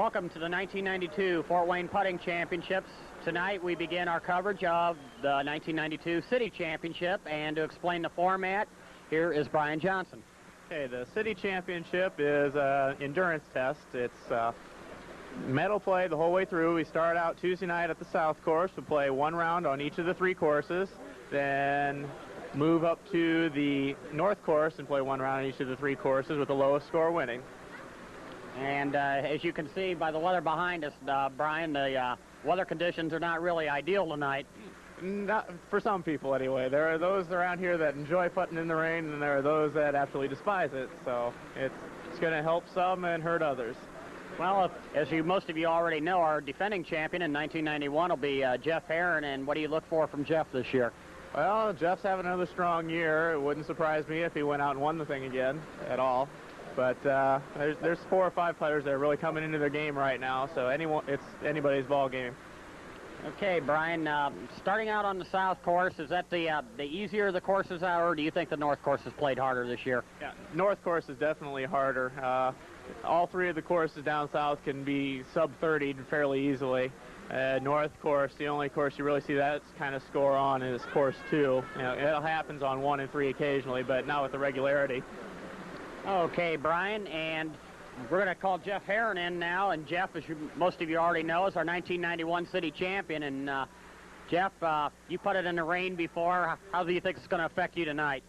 Welcome to the 1992 Fort Wayne Putting Championships. Tonight we begin our coverage of the 1992 City Championship, and to explain the format, here is Brian Johnson. Okay, the City Championship is an endurance test. It's medal play the whole way through. We start out Tuesday night at the South Course. We play one round on each of the three courses, then move up to the North Course and play one round on each of the three courses with the lowest score winning. And as you can see by the weather behind us, Brian, the weather conditions are not really ideal tonight. Not for some people, anyway. There are those around here that enjoy putting in the rain, and there are those that absolutely despise it. So it's going to help some and hurt others. Well, as most of you already know, our defending champion in 1991 will be Jeff Herron. And what do you look for from Jeff this year? Well, Jeff's having another strong year. It wouldn't surprise me if he went out and won the thing again at all. But there's 4 or 5 players that are really coming into their game right now, so it's anybody's ball game. Okay, Brian, starting out on the South Course, is that the easier the courses are, or do you think the North Course has played harder this year? Yeah, North Course is definitely harder. All 3 of the courses down south can be sub-30 fairly easily. North Course, the only course you really see that kind of score on is course 2. You know, it happens on 1 and 3 occasionally, but not with the regularity. Okay, Brian, and we're going to call Jeff Herron in now. And Jeff, as most of you already know, is our 1991 city champion. And Jeff, you putted in the rain before. How do you think it's going to affect you tonight?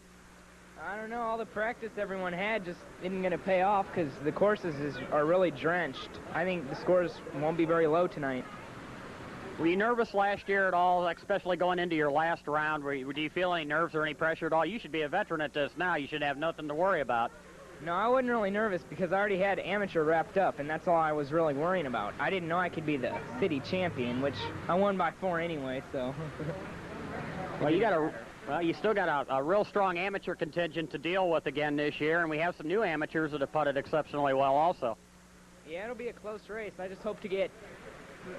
I don't know. All the practice everyone had just isn't going to pay off because the courses are really drenched. I think the scores won't be very low tonight. Were you nervous last year at all, especially going into your last round? Do you feel any nerves or any pressure at all? You should be a veteran at this now. You should have nothing to worry about. No, I wasn't really nervous because I already had amateur wrapped up, and that's all I was really worrying about. I didn't know I could be the city champion, which I won by 4 anyway, so. Well, you still got a real strong amateur contingent to deal with again this year, and we have some new amateurs that have putted exceptionally well also. Yeah, it'll be a close race. I just hope to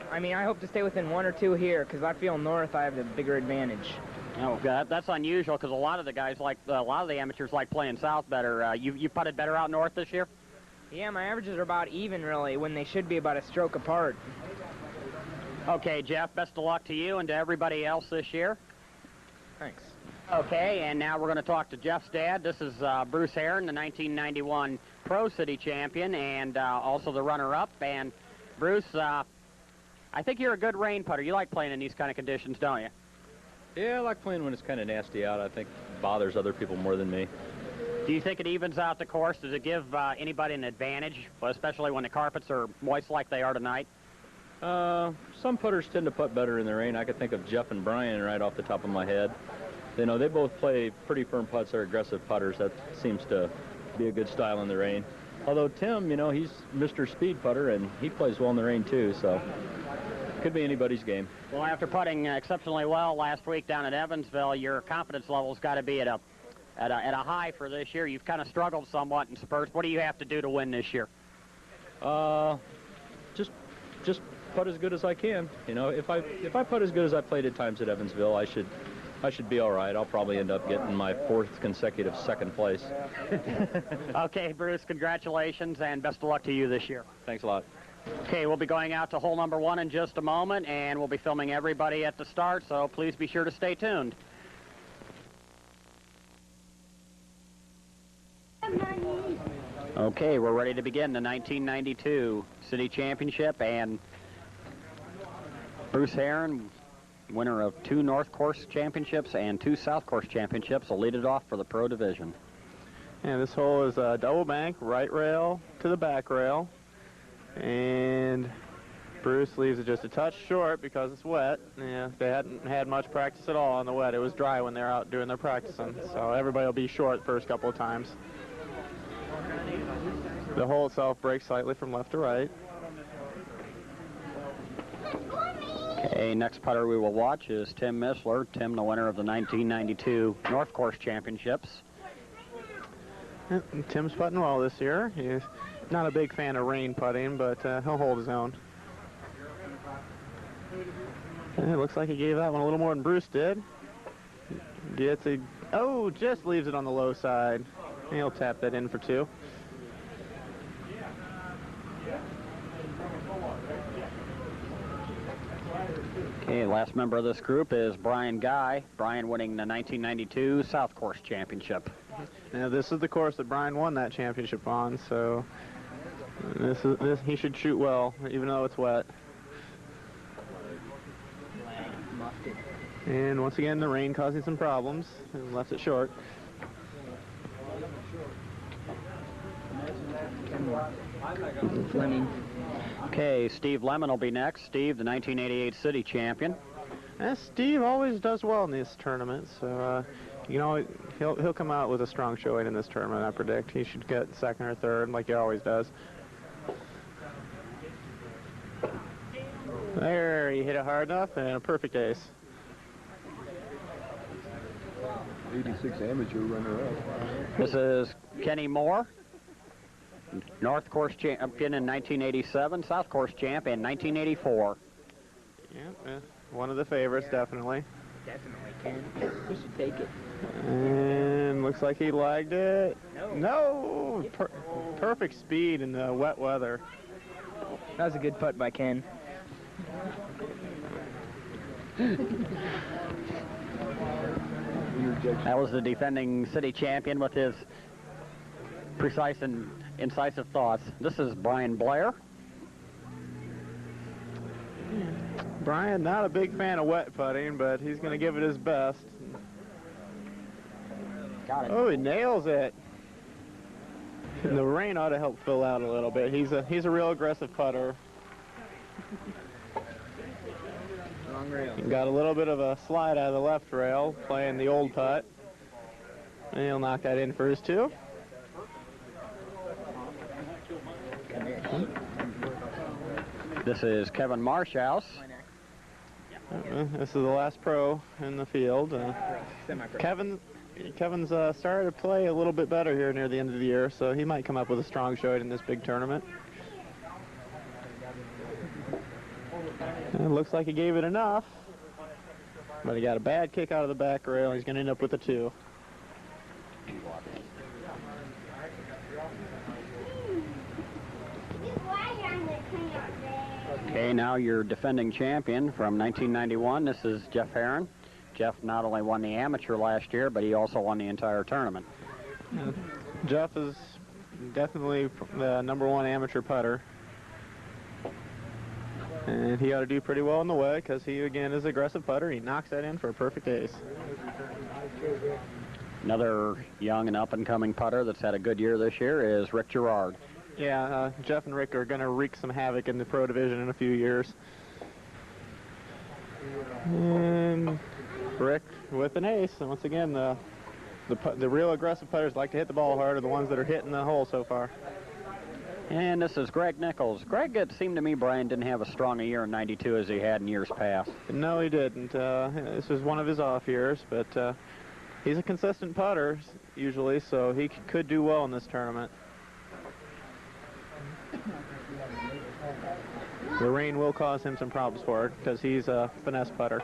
I hope to stay within 1 or 2 here because I feel north I have the bigger advantage. Oh, that's unusual because a lot of the guys a lot of the amateurs like playing south better. You putted better out north this year? Yeah, my averages are about even really when they should be about a stroke apart. Okay, Jeff, best of luck to you and to everybody else this year. Thanks. Okay, and now we're going to talk to Jeff's dad. This is Bruce Herron, the 1991 Pro City champion and also the runner-up. And Bruce, I think you're a good rain putter. You like playing in these kind of conditions, don't you? Yeah, I like playing when it's kind of nasty out. I think it bothers other people more than me. Do you think it evens out the course? Does it give anybody an advantage, especially when the carpets are moist like they are tonight? Some putters tend to putt better in the rain. I could think of Jeff and Brian right off the top of my head. You know, they both play pretty firm putts. They're aggressive putters. That seems to be a good style in the rain. Although Tim, you know, he's Mr. Speed putter, and he plays well in the rain too, so could be anybody's game. Well, after putting exceptionally well last week down at Evansville, your confidence level's got to be at a high for this year. You've kind of struggled somewhat in spurts. What do you have to do to win this year? Just putt as good as I can. You know, if I putt as good as I played at times at Evansville, I should be all right. I'll probably end up getting my 4th consecutive 2nd place. Okay, Bruce, congratulations and best of luck to you this year. Thanks a lot. Okay, we'll be going out to hole number 1 in just a moment, and we'll be filming everybody at the start, so please be sure to stay tuned. Okay, we're ready to begin the 1992 City Championship, and Bruce Herron, winner of 2 North Course Championships and 2 South Course Championships, will lead it off for the Pro Division. And this hole is a double bank, right rail to the back rail. And Bruce leaves it just a touch short because it's wet. Yeah, they hadn't had much practice at all on the wet. It was dry when they were out doing their practicing. So everybody will be short the first couple of times. The hole itself breaks slightly from left to right. Okay, next putter we will watch is Tim Missler. Tim, the winner of the 1992 North Course Championships. Tim's putting well this year. He's not a big fan of rain putting, but he'll hold his own. And it looks like he gave that one a little more than Bruce did. Just leaves it on the low side. He'll tap that in for 2. Okay, last member of this group is Brian Guy. Brian winning the 1992 South Course Championship. Now this is the course that Brian won that championship on, so he should shoot well, even though it's wet. And once again, the rain causing some problems and left it short. Fleming. Okay, Steve Lemon will be next. Steve, the 1988 city champion. Steve always does well in these tournaments, so you know, he'll come out with a strong showing in this tournament, I predict. He should get second or third, like he always does. There, he hit it hard enough, and a perfect ace. 86 amateur runner-up. This is Kenny Moore, North Course champion in 1987, South Course champ in 1984. Yeah, one of the favorites, definitely. Definitely, Ken. He should take it. And looks like he lagged it. No! Perfect speed in the wet weather. That was a good putt by Ken. That was the defending city champion with his precise and incisive thoughts. This is Brian Blair. Brian, not a big fan of wet putting, but he's going to give it his best. Got it. Oh, he nails it. And the rain ought to help Phil out a little bit. He's a real aggressive putter. Wrong rail. Got a little bit of a slide out of the left rail, playing the old putt. And he'll knock that in for his two. This is Kevin Marshhouse. This is the last pro in the field. Kevin's started to play a little bit better here near the end of the year, so he might come up with a strong showing in this big tournament. It looks like he gave it enough, but he got a bad kick out of the back rail. He's going to end up with a two. Okay, now your defending champion from 1991. This is Jeff Herron. Jeff not only won the amateur last year, but he also won the entire tournament. Jeff is definitely the #1 amateur putter. And he ought to do pretty well in the way because he, again, is an aggressive putter. He knocks that in for a perfect ace. Another young and up-and-coming putter that's had a good year this year is Rick Gerard. Yeah, Jeff and Rick are going to wreak some havoc in the pro division in a few years. And Rick with an ace. And once again, the real aggressive putters like to hit the ball hard are the ones that are hitting the hole so far. And this is Greg Nichols. Greg, it seemed to me, Brian, didn't have as strong a year in 92 as he had in years past. No, he didn't. This was one of his off years, but he's a consistent putter, usually, so he could do well in this tournament. The rain will cause him some problems for it, because he's a finesse putter.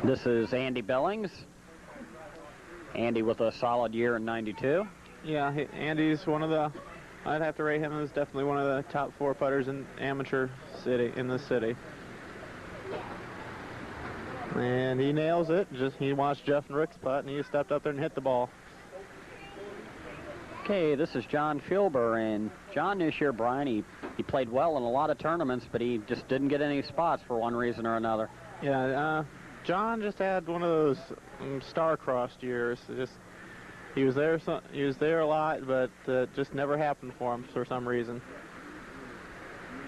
This is Andy Billings. Andy with a solid year in 92. Yeah, Andy's one of the, I'd have to rate him as definitely one of the top 4 putters in amateur in the city. And he nails it. He watched Jeff and Rick's putt, and he stepped up there and hit the ball. Okay, this is John Filber, and John this year, Brian, he played well in a lot of tournaments, but he just didn't get any spots for one reason or another. Yeah, John just had one of those star-crossed years. He was there a lot, but just never happened for him for some reason.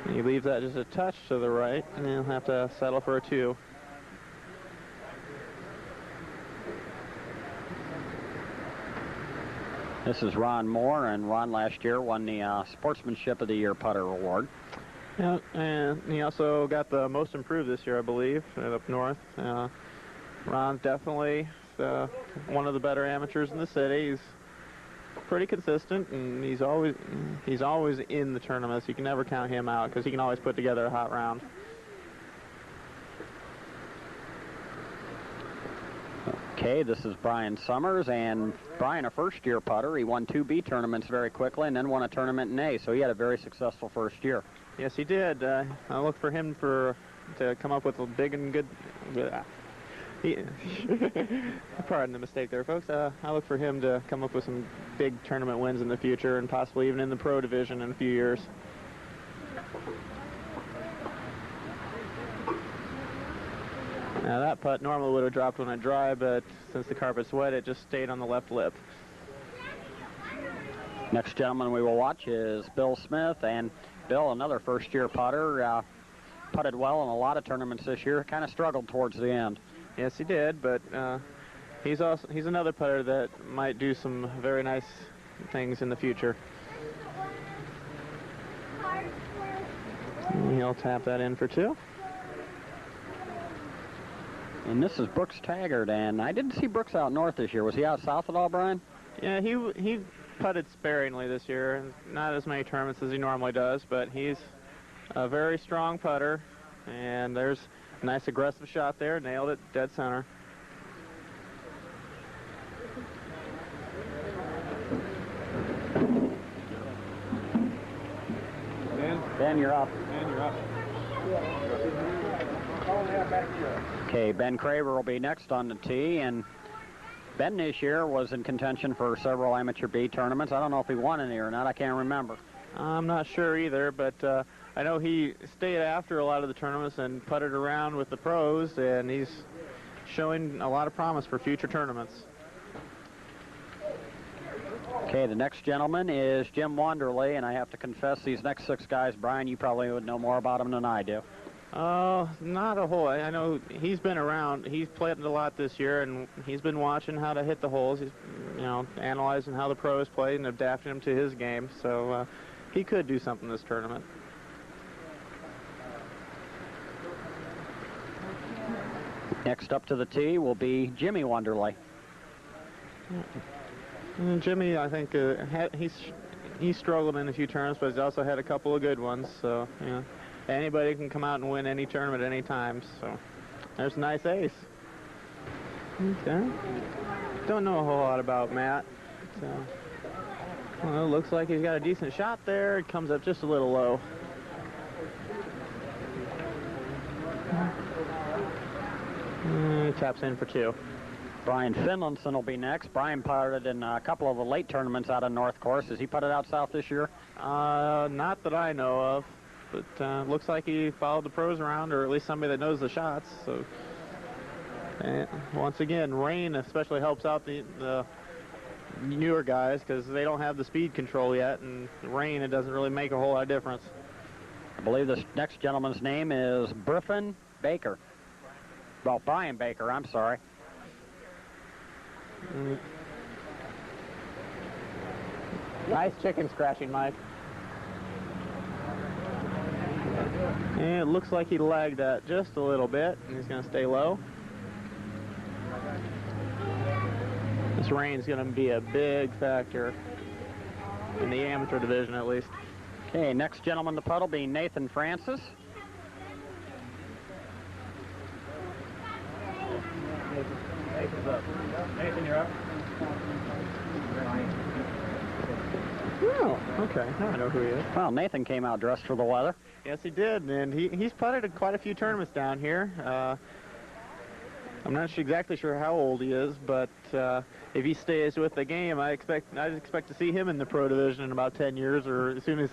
And he leaves that just a touch to the right, and he'll have to settle for a 2. This is Ron Moore, and Ron last year won the Sportsmanship of the Year Putter Award. Yeah, and he also got the Most Improved this year, I believe, up north. Ron's definitely one of the better amateurs in the city. He's pretty consistent, and he's always in the tournaments. You can never count him out because he can always put together a hot round. Okay, this is Brian Summers, and Brian, a first-year putter. He won 2 B tournaments very quickly and then won a tournament in A, so he had a very successful first year. Yes, he did. I look for him to come up with a big and good... Pardon the mistake there, folks. I look for him to come up with some big tournament wins in the future and possibly even in the pro division in a few years. Now that putt normally would have dropped when it dry, but since the carpet's wet, it just stayed on the left lip. Next gentleman we will watch is Bill Smith, and Bill, another first-year putter, putted well in a lot of tournaments this year, kind of struggled towards the end. Yes, he did, but he's another putter that might do some very nice things in the future. And he'll tap that in for 2. And this is Brooks Taggart, and I didn't see Brooks out north this year. Was he out south at all, Brian? Yeah, he putted sparingly this year, not as many tournaments as he normally does, but he's a very strong putter, and there's a nice aggressive shot there, nailed it dead center. Ben, you're up. Okay, Ben Craver will be next on the tee, and Ben this year was in contention for several amateur B tournaments. I don't know if he won any or not. I can't remember. I'm not sure either, but I know he stayed after a lot of the tournaments and putted around with the pros, and he's showing a lot of promise for future tournaments. Okay, the next gentleman is Jim Wanderley, and I have to confess, these next 6 guys, Brian, you probably would know more about them than I do. Not a whole. I know he's been around. He's played a lot this year, and he's been watching how to hit the holes. He's, analyzing how the pros play and adapting them to his game. So he could do something this tournament. Next up to the tee will be Jimmy Wanderley. Jimmy, I think he's struggled in a few tournaments, but he's also had a couple of good ones. So anybody can come out and win any tournament any time. So there's a nice ace. Okay. Don't know a whole lot about Matt. So, well, it looks like he's got a decent shot there. It comes up just a little low. Taps in for 2. Brian Finlinson will be next. Brian putted in a couple of the late tournaments out of North Course. Has he putted out south this year? Not that I know of, but looks like he followed the pros around, or at least somebody that knows the shots. So, once again, rain especially helps out the newer guys because they don't have the speed control yet, and rain, it doesn't really make a whole lot of difference. I believe this next gentleman's name is Griffin Baker. Well, Brian Baker, I'm sorry. Nice chicken scratching, Mike. And it looks like he lagged that just a little bit, and he's going to stay low. This rain's going to be a big factor in the amateur division, at least. Okay, next gentleman to putt will be Nathan Francis. Nathan's up. Nathan, you're up. Oh, okay. Now I know who he is. Well, Nathan came out dressed for the weather. Yes, he did, and he's putted in quite a few tournaments down here. I'm not exactly sure how old he is, but if he stays with the game, I'd expect to see him in the pro division in about 10 years, or as soon as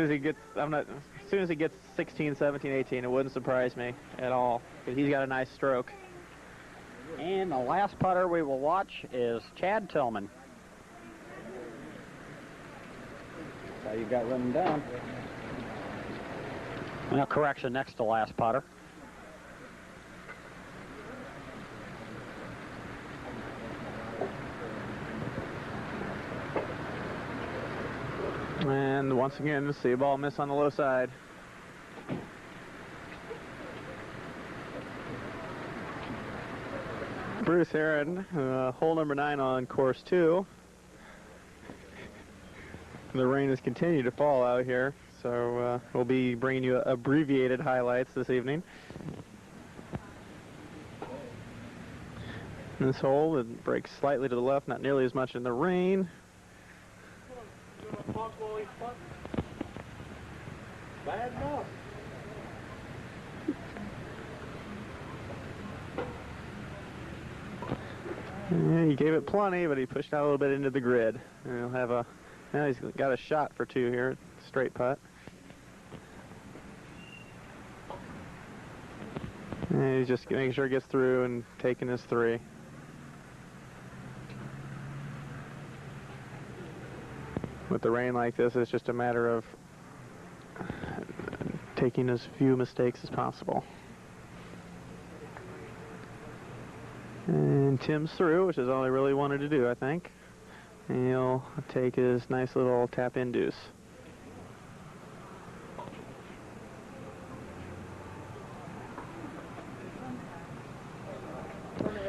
he gets 16, 17, 18, it wouldn't surprise me at all, because he's got a nice stroke. And the last putter we will watch is Chad Tillman. That's how you got written down. Well, correction, next to last putter. And once again, the see ball miss on the low side. Bruce Heron, hole number 9 on course 2. The rain has continued to fall out here, so we'll be bringing you abbreviated highlights this evening. This hole, it breaks slightly to the left, not nearly as much in the rain. Bad enough. Yeah, he gave it plenty, but he pushed out a little bit into the grid. And he'll have a, now he's got a shot for 2 here, straight putt. And he's just making sure he gets through and taking his 3. With the rain like this, it's just a matter of taking as few mistakes as possible. And Tim's through, which is all he really wanted to do, I think. And he'll take his nice little tap-in deuce.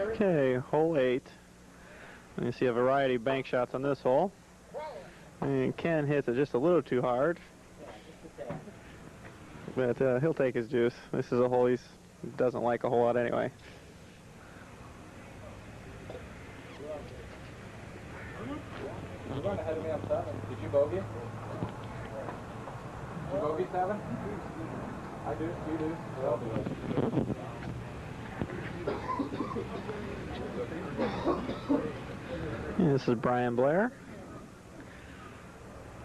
Okay, hole 8. And you see a variety of bank shots on this hole. And Ken hits it just a little too hard. But he'll take his deuce. This is a hole he doesn't like a whole lot anyway. You're going ahead of me on 7. Did you bogey? Did you bogey 7? I do. You do. We all do. Yeah, this is Brian Blair.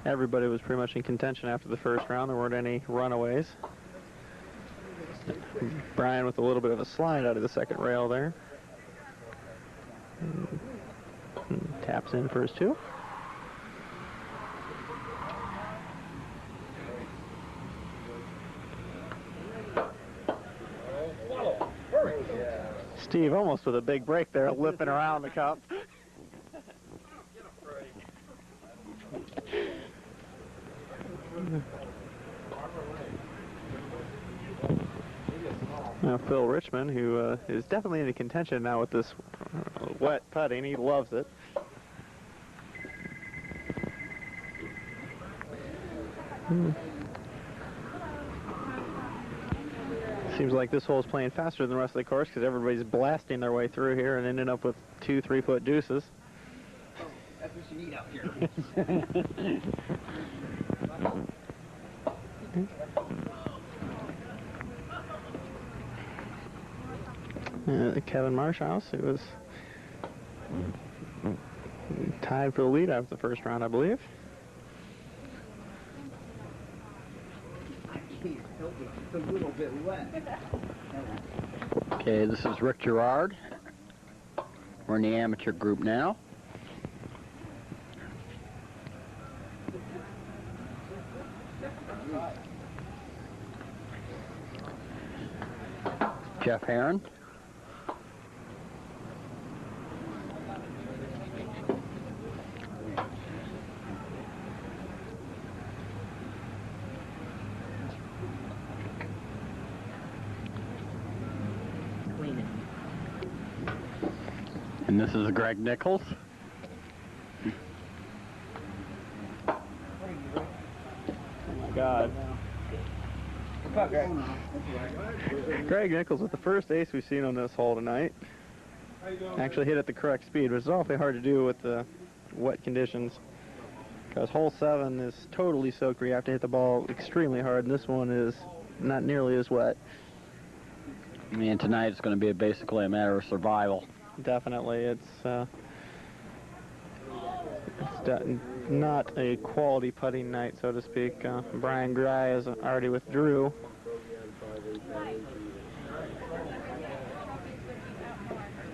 Everybody was pretty much in contention after the first round. There weren't any runaways. Brian with a little bit of a slide out of the second rail there. And taps in for his 2. Steve almost with a big break there, lipping around the cup. Now Phil Richmond, who is definitely in contention now with this wet putting, he loves it. Seems like this hole's playing faster than the rest of the course because everybody's blasting their way through here and ending up with 2 3-foot deuces. That's what you need out here. Kevin Marshhouse, who was tied for the lead after the first round, I believe. It's a little bit wet. Okay, this is Rick Gerard. We're in the amateur group now. Jeff Heron. And this is Greg Nichols. Oh my God. Greg Nichols with the first ace we've seen on this hole tonight. Actually hit at the correct speed, which is awfully hard to do with the wet conditions. Because hole 7 is totally soaked where you have to hit the ball extremely hard, and this one is not nearly as wet. I mean, tonight it's going to be basically a matter of survival. Definitely, it's not a quality putting night, so to speak. Brian Gry has already withdrew.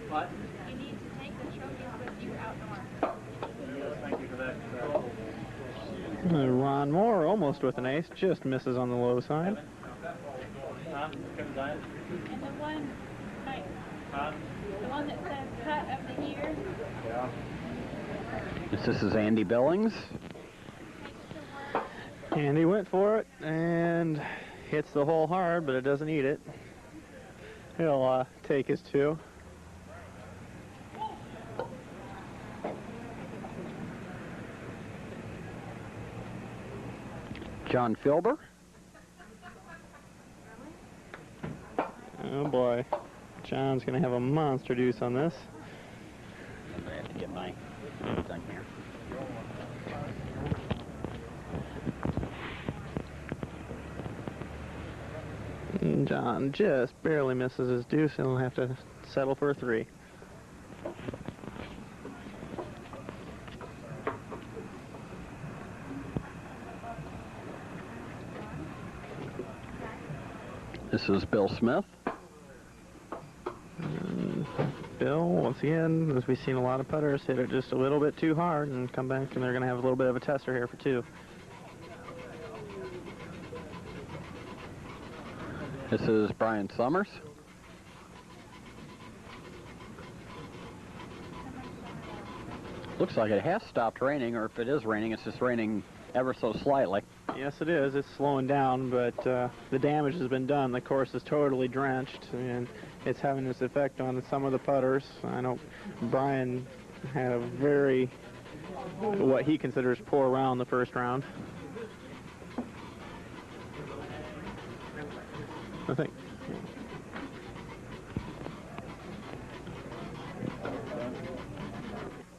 What? You need to take the trophies with you outdoors. Yes, thank you for that. Ron Moore almost with an ace, just misses on the low side. And the one, like, the one that says cut of the year. Yeah. This is Andy Billings. And he went for it and hits the hole hard, but it doesn't eat it. He'll take his 2. John Filber. Oh boy, John's gonna have a monster deuce on this. John just barely misses his deuce, and he'll have to settle for a 3. This is Bill Smith. And Bill, once again, as we've seen a lot of putters, hit it just a little bit too hard and come back, and they're going to have a little bit of a tester here for 2. This is Brian Summers. Looks like it has stopped raining, or if it is raining, it's just raining ever so slightly. Yes, it is. It's slowing down, but the damage has been done. The course is totally drenched, and it's having this effect on some of the putters. I know Brian had a very, what he considers poor round the first round. I think.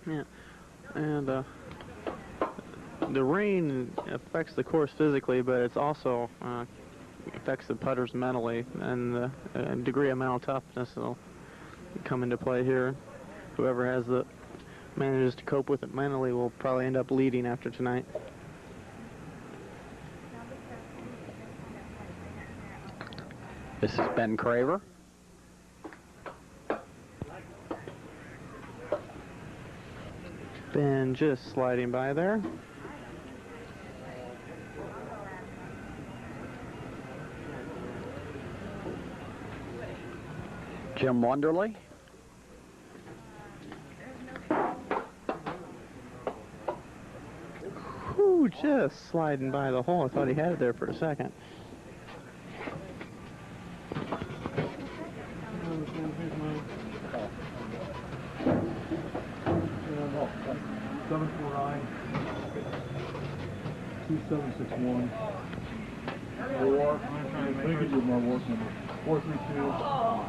Yeah, and the rain affects the course physically, but it's also affects the putters mentally, and the degree of mental toughness will come into play here. Whoever manages to cope with it mentally will probably end up leading after tonight. This is Ben Craver. Ben just sliding by there. Jim Wonderly. Whew, just sliding by the hole. I thought he had it there for a second. $2761. Or let me give you my work number. 432-8583.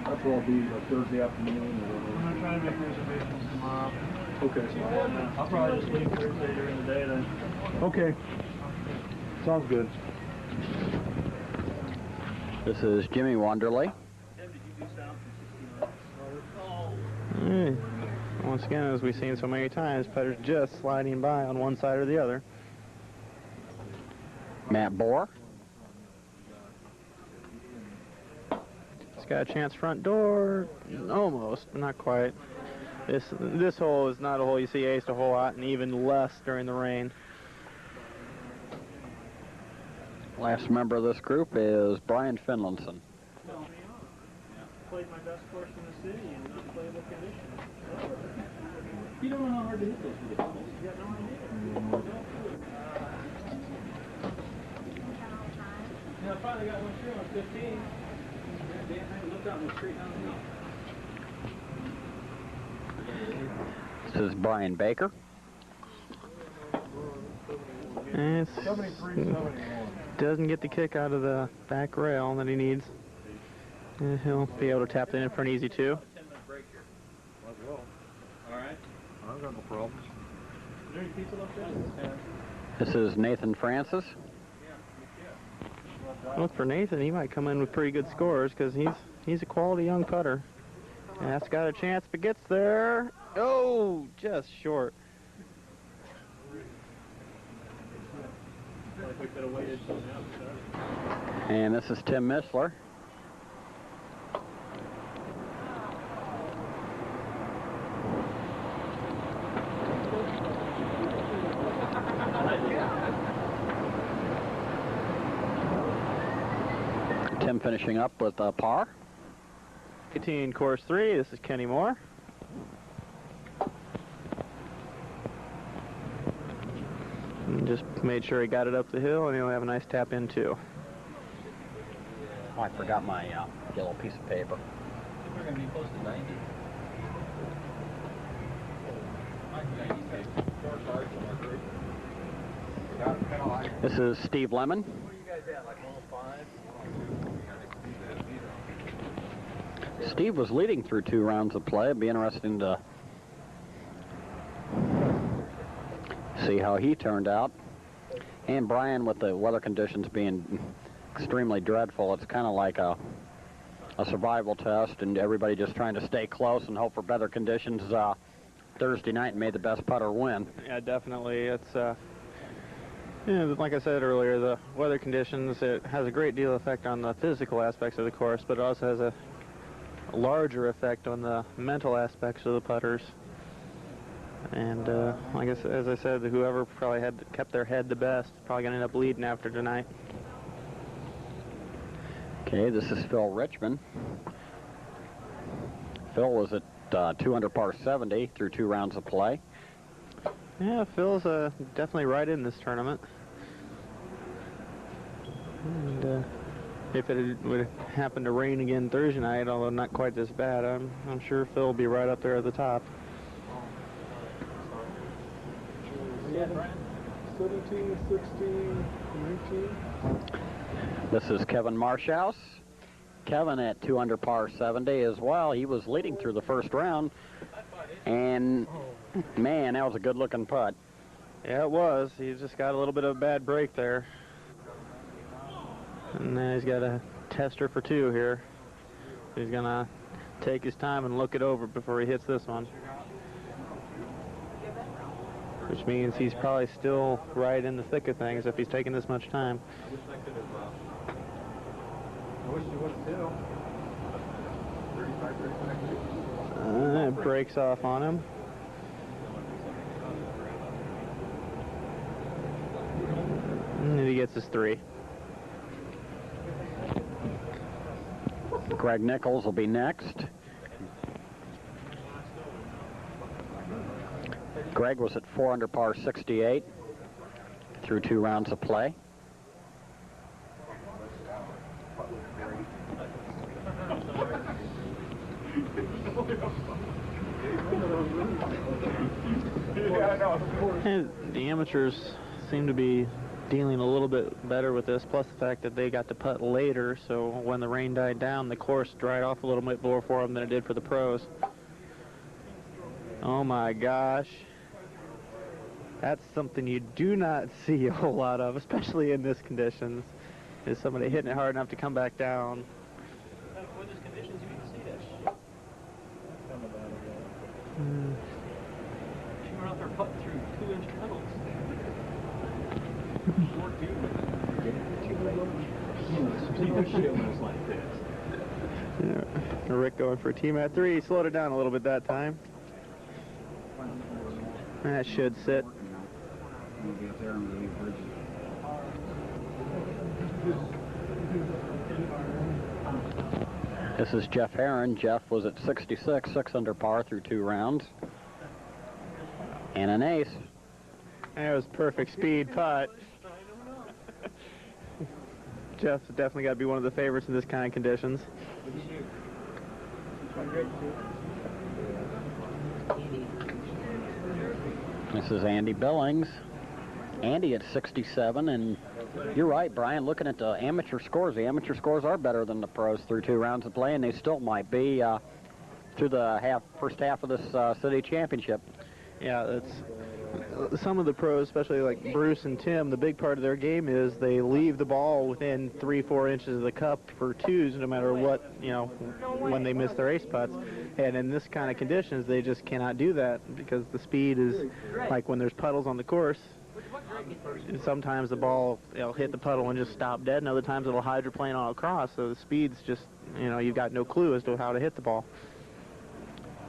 That's where I'll be Thursday afternoon. I'm gonna try to make reservations tomorrow. Okay. I'll probably just leave Thursday during the day then. Okay. Sounds good. This is Jimmy Wonderly. Once again, as we've seen so many times, putters just sliding by on one side or the other. Matt Bohr. It's got a chance front door, almost, but not quite. This hole is not a hole you see aced a whole lot, and even less during the rain. Last member of this group is Brian Finlinson. Played my best course in the city in unplayable conditions. You don't know how hard to hit those balls. You got no idea. Yeah, I finally got one through on 15. I looked out in the street now. This is Brian Baker. And 73-71. doesn't get the kick out of the back rail that he needs. And he'll be able to tap it in for an easy 2. 10-minute break here. Well, all right. I've got no problems. Is there any people up there? This is Nathan Francis. Well, for Nathan, he might come in with pretty good scores because he's a quality young putter. And that's got a chance if it gets there. Oh, just short. And this is Tim Missler. Tim finishing up with a par. 18, course 3. This is Kenny Moore. And just made sure he got it up the hill, and he'll have a nice tap in too. Oh, I forgot my yellow piece of paper. We're going to be close to 90. This is Steve Lemon. What are you guys at, like 105? Steve was leading through 2 rounds of play. It'd be interesting to see how he turned out. And Brian, with the weather conditions being extremely dreadful. It's kind of like a survival test, and everybody just trying to stay close and hope for better conditions Thursday night and may the best putter win. Yeah, definitely. It's, like I said earlier, the weather conditions, it has a great deal of effect on the physical aspects of the course, but it also has a larger effect on the mental aspects of the putters. And as I said, whoever probably had kept their head the best probably going to end up leading after tonight. Okay, this is Phil Richmond. Phil was at 2 under par 70 through 2 rounds of play. Yeah, Phil's definitely right in this tournament. And if it would happen to rain again Thursday night, although not quite this bad, I'm sure Phil will be right up there at the top. 17, 16, 19. This is Kevin Marshouse. Kevin at 2 under par 70 as well. He was leading through the first round, and man, that was a good-looking putt. Yeah, it was. He just got a little bit of a bad break there. And now he's got a tester for 2 here. He's going to take his time and look it over before he hits this one. Which means he's probably still right in the thick of things if he's taking this much time. I wish you would too. 35. It breaks off on him. And he gets his 3. Greg Nichols will be next. Greg was at 4 under par 68 through 2 rounds of play. And the amateurs seem to be dealing a little bit better with this, plus the fact that they got to putt later, so when the rain died down, the course dried off a little bit more for them than it did for the pros. Oh my gosh. That's something you do not see a whole lot of, especially in this conditions, is somebody hitting it hard enough to come back down. When there's conditions, you can see that shit. She went out there putting through 2-inch pedals. Yeah. Rick going for a team at 3. Slowed it down a little bit that time. That should sit. This is Jeff Herron. Jeff was at 66, 6 under par through 2 rounds. And an ace. That was perfect speed putt. Jeff's definitely got to be one of the favorites in this kind of conditions. This is Andy Billings. Andy at 67, and you're right, Brian, looking at the amateur scores are better than the pros through 2 rounds of play, and they still might be through the first half of this city championship. Yeah, that's some of the pros, especially like Bruce and Tim, the big part of their game is they leave the ball within 3-4 inches of the cup for 2s no matter what, when they miss their ace putts. And in this kind of conditions, they just cannot do that because the speed is like when there's puddles on the course. Sometimes the ball hit the puddle and just stop dead, and other times it'll hydroplane on across. So the speed's just, you've got no clue as to how to hit the ball.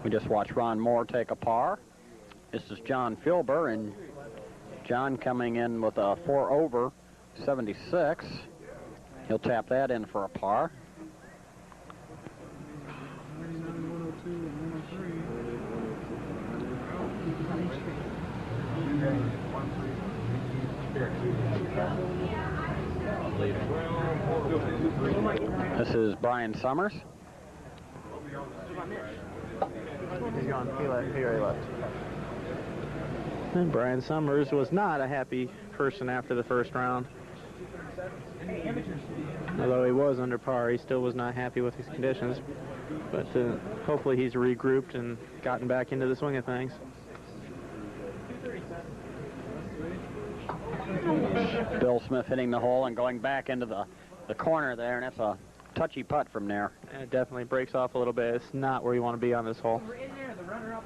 We just watched Ron Moore take a par. This is John Filber, and John coming in with a 4 over 76. He'll tap that in for a par. This is Brian Summers. He's gone. He left. And Brian Summers was not a happy person after the first round. Although he was under par, he still was not happy with his conditions. But hopefully he's regrouped and gotten back into the swing of things. Bill Smith hitting the hole and going back into the the corner there, and that's a touchy putt from there. And it definitely breaks off a little bit. It's not where you want to be on this hole. We're in there, the runner-up.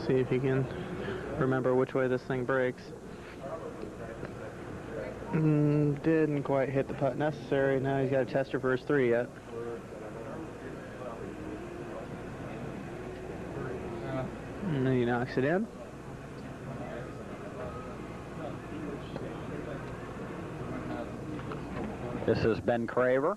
See if you can remember which way this thing breaks. Didn't quite hit the putt necessary. Now he's got a tester for his 3 yet. And then he knocks it in. This is Ben Craver.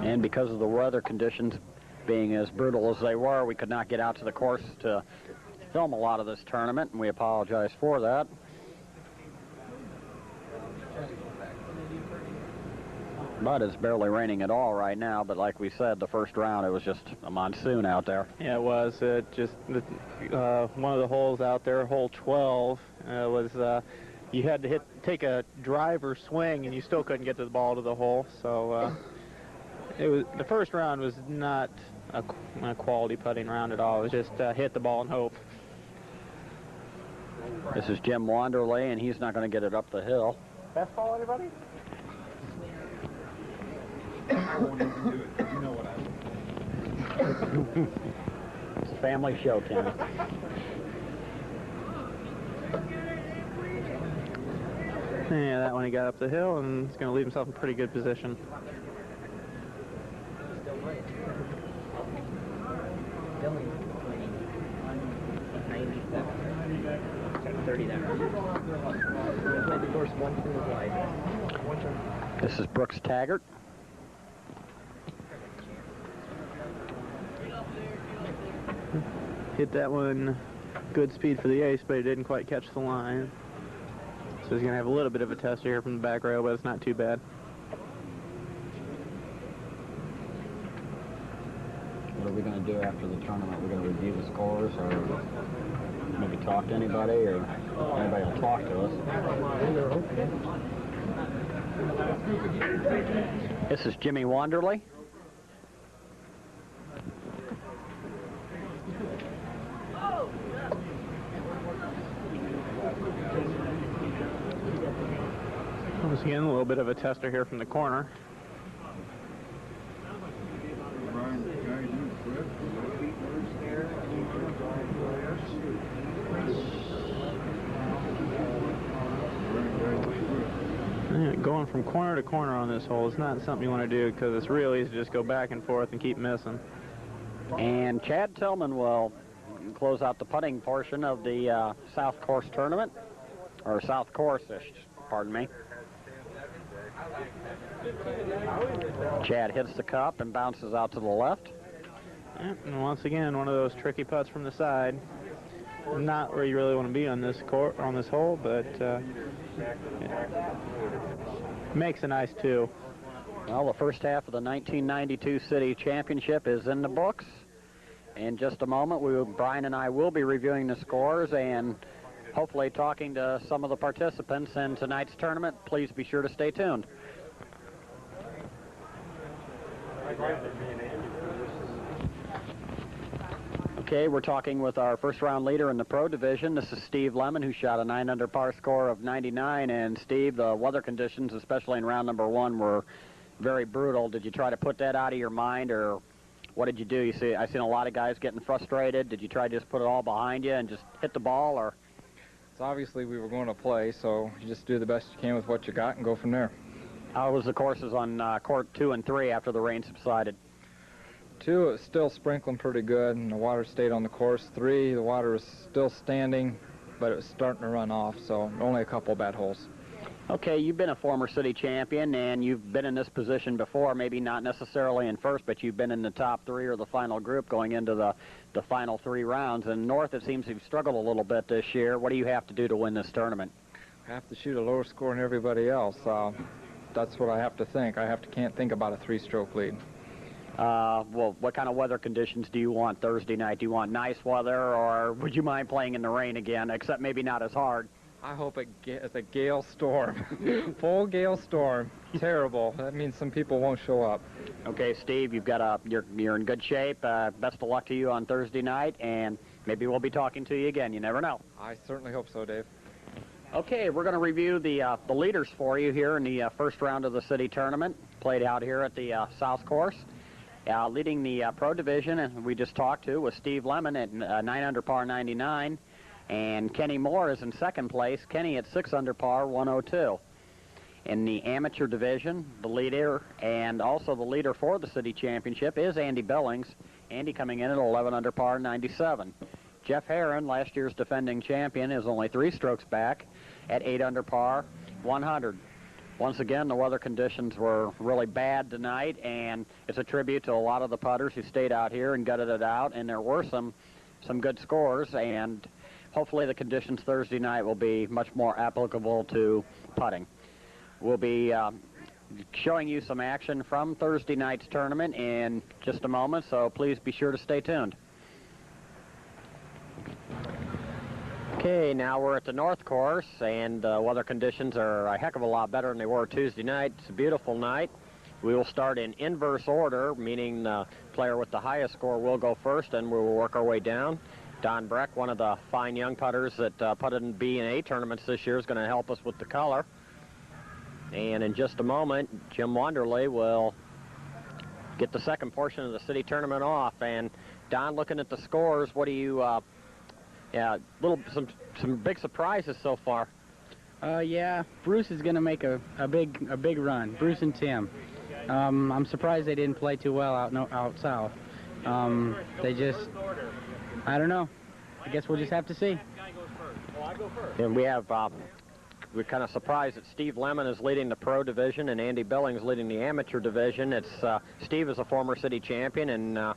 And because of the weather conditions being as brutal as they were, we could not get out to the course to film a lot of this tournament, and we apologize for that. But it's barely raining at all right now, but like we said, the first round, it was just a monsoon out there. Yeah, it was. One of the holes out there, hole 12, was you had to take a drive or swing, and you still couldn't get the ball to the hole. So the first round was not a quality putting round at all. It was just hit the ball and hope. This is Jim Wanderley, and he's not going to get it up the hill. Best ball, anybody? I won't even do it, 'cause you know what I do. It's a family show, Kenny. Yeah, that one he got up the hill, and he's going to leave himself in pretty good position. This is Brooks Taggart. Hit that one good speed for the ace, but it didn't quite catch the line. So he's going to have a little bit of a tester here from the back rail, but it's not too bad. What are we going to do after the tournament? We're going to review the scores, or maybe talk to anybody, or anybody will talk to us. This is Jimmy Wanderley. Once again, a little bit of a tester here from the corner. Going from corner to corner on this hole is not something you want to do, because it's real easy to just go back and forth and keep missing. And Chad Tillman will close out the putting portion of the South Course tournament, or South Course-ish, pardon me. Chad hits the cup and bounces out to the left. And once again, one of those tricky putts from the side. Not where you really want to be on this hole, but makes a nice 2. Well, the first half of the 1992 City Championship is in the books. In just a moment, Brian and I will be reviewing the scores and hopefully talking to some of the participants in tonight's tournament. Please be sure to stay tuned. Okay, we're talking with our first round leader in the pro division. This is Steve Lemon, who shot a 9-under par score of 99. And Steve, the weather conditions, especially in round number 1, were very brutal. Did you try to put that out of your mind, or what did you do? I seen a lot of guys getting frustrated. Did you try to just put it all behind you and just hit the ball, or? So obviously we were going to play, so you just do the best you can with what you got and go from there. How was the courses on court 2 and 3 after the rain subsided? 2, it was still sprinkling pretty good, and the water stayed on the course. 3, the water was still standing, but it was starting to run off, so only a couple bad holes. Okay, you've been a former city champion, and you've been in this position before, maybe not necessarily in first, but you've been in the top 3 or the final group going into the final 3 rounds. And North, it seems you've struggled a little bit this year. What do you have to do to win this tournament? I have to shoot a lower score than everybody else. That's what I have to think. Can't think about a 3-stroke lead. Well, what kind of weather conditions do you want Thursday night? Do you want nice weather, or would you mind playing in the rain again, except maybe not as hard? I hope it's a gale storm. Full gale storm. Terrible. That means some people won't show up. Okay, Steve, you're in good shape. Best of luck to you on Thursday night, and maybe we'll be talking to you again. You never know. I certainly hope so, Dave. Okay, we're going to review the leaders for you here in the first round of the city tournament, played out here at the South Course. Leading the pro division, and we just talked to, was Steve Lemon at 9 under par 99, and Kenny Moore is in second place. Kenny at 6 under par 102. In the amateur division, the leader and also the leader for the city championship is Andy Billings. Andy coming in at 11 under par 97. Jeff Heron, last year's defending champion, is only 3 strokes back at 8 under par 100. Once again, the weather conditions were really bad tonight, and it's a tribute to a lot of the putters who stayed out here and gutted it out, and there were some good scores, and hopefully the conditions Thursday night will be much more applicable to putting. We'll be showing you some action from Thursday night's tournament in just a moment, so please be sure to stay tuned. Okay, now we're at the North Course, and weather conditions are a heck of a lot better than they were Tuesday night. It's a beautiful night. We will start in inverse order, meaning the player with the highest score will go first, and we will work our way down. Don Breck, one of the fine young putters that putted in B and A tournaments this year, is going to help us with the color. And in just a moment, Jim Wanderley will get the second portion of the city tournament off. And Don, looking at the scores, what do you... Yeah, some big surprises so far. Yeah, Bruce is going to make a big run. Bruce and Tim. I'm surprised they didn't play too well out south. They just, I don't know. I guess we'll just have to see. And we have, we're kind of surprised that Steve Lemon is leading the pro division and Andy Billings leading the amateur division. It's Steve is a former city champion, and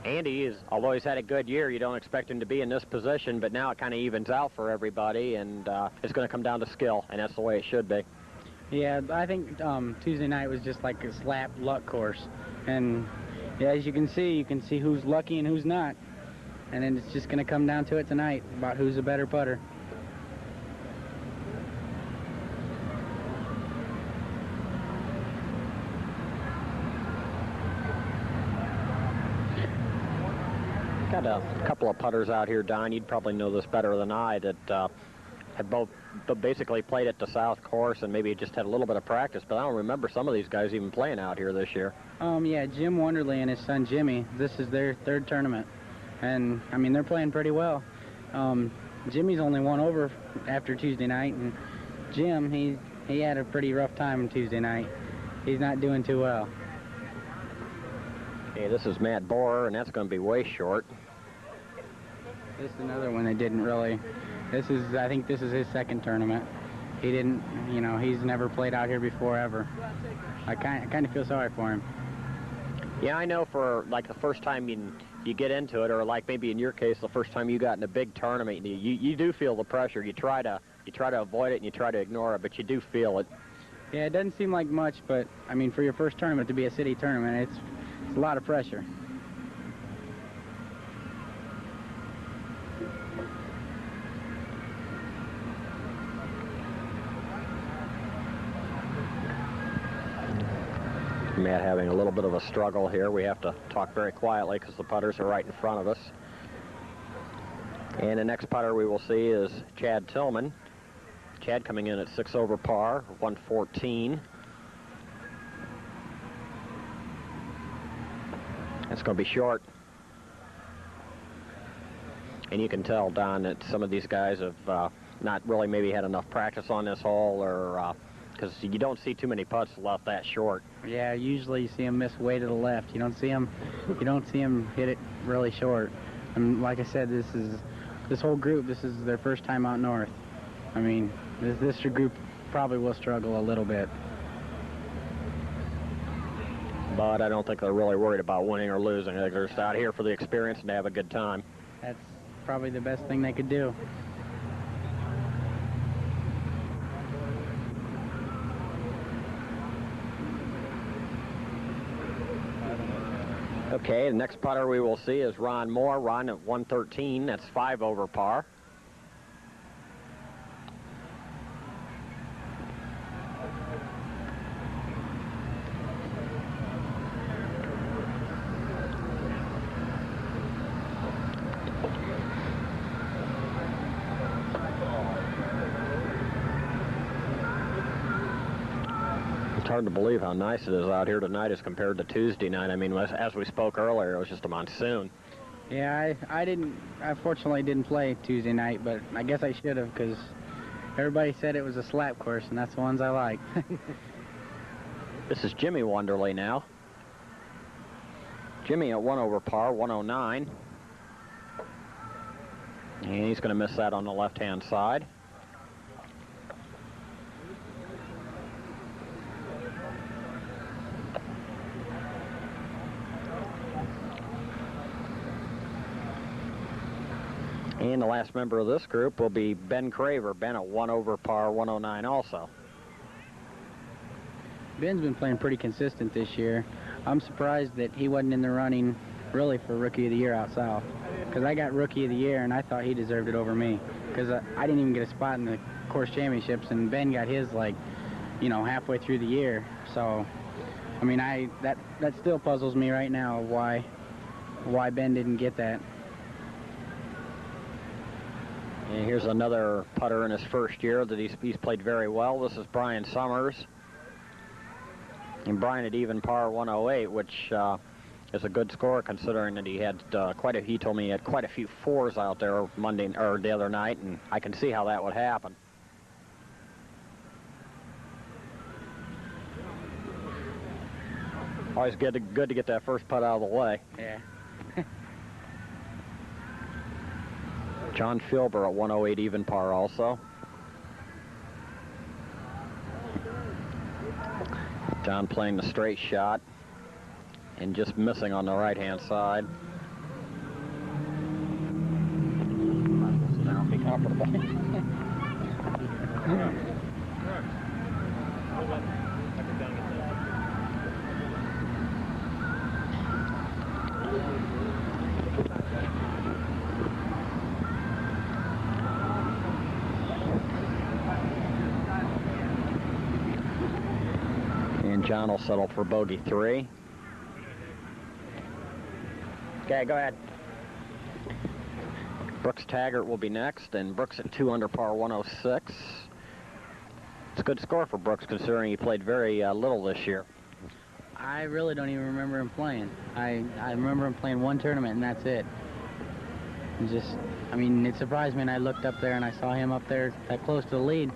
Andy is, although he's had a good year, you don't expect him to be in this position, but now it kind of evens out for everybody, and it's going to come down to skill, and that's the way it should be. Yeah, I think Tuesday night was just like a slap luck course, and yeah, as you can see who's lucky and who's not, and then it's just going to come down to it tonight about who's a better putter. Got a couple of putters out here, Don. You'd probably know this better than I, that have both basically played at the South Course and maybe just had a little bit of practice, but I don't remember some of these guys even playing out here this year. Yeah, Jim Wonderly and his son Jimmy, this is their third tournament, and I mean, they're playing pretty well. Jimmy's only won over after Tuesday night, and Jim, he had a pretty rough time Tuesday night. He's not doing too well. Okay, this is Matt Borer, and that's going to be way short. This is another one that didn't really... I think this is his second tournament. He didn't, you know, he's never played out here before, ever. I kind of feel sorry for him. Yeah, I know for, like, the first time you get into it, or like maybe in your case, the first time you got in a big tournament, you do feel the pressure. You try to avoid it and you try to ignore it, but you do feel it. Yeah, it doesn't seem like much, but, I mean, for your first tournament to be a city tournament, it's a lot of pressure. Matt having a little bit of a struggle here. We have to talk very quietly because the putters are right in front of us. And the next putter we will see is Chad Tillman. Chad coming in at 6 over par, 114. It's going to be short. And you can tell, Don, that some of these guys have not really maybe had enough practice on this hole, or because you don't see too many putts left that short. Yeah, usually you see them miss way to the left. You don't see them hit it really short. And like I said, this whole group, this is their first time out north. I mean, this group probably will struggle a little bit. But I don't think they're really worried about winning or losing. I think they're just out here for the experience and to have a good time. That's probably the best thing they could do. Okay, the next putter we will see is Ron Moore. Ron at 113, that's 5 over par. hard to believe how nice it is out here tonight as compared to Tuesday night. I mean, as we spoke earlier, it was just a monsoon. Yeah, I fortunately didn't play Tuesday night, but I guess I should have, because everybody said it was a slap course, and that's the ones I like. This is Jimmy Wonderly now. Jimmy at 1 over par, 109. And he's going to miss that on the left-hand side. And the last member of this group will be Ben Craver. Ben at 1 over par, 109 also. Ben's been playing pretty consistent this year. I'm surprised that he wasn't in the running really for Rookie of the Year out south, because I got Rookie of the Year and I thought he deserved it over me, because I didn't even get a spot in the course championships, and Ben got his, like, you know, halfway through the year. So I mean, that still puzzles me right now why Ben didn't get that. And here's another putter in his first year that he's played very well. This is Brian Summers. And Brian at even par 108, which is a good score considering that he had he told me he had quite a few fours out there the other night, and I can see how that would happen. Always good to get that first putt out of the way. Yeah. John Filber at 108 even par also. John playing the straight shot and just missing on the right-hand side. That'll be comfortable. And John will settle for bogey 3. Okay, go ahead. Brooks Taggart will be next, and Brooks at 2 under par 106. It's a good score for Brooks considering he played very little this year. I really don't even remember him playing. I remember him playing one tournament, and that's it. I mean, it surprised me, and I looked up there and I saw him up there that close to the lead.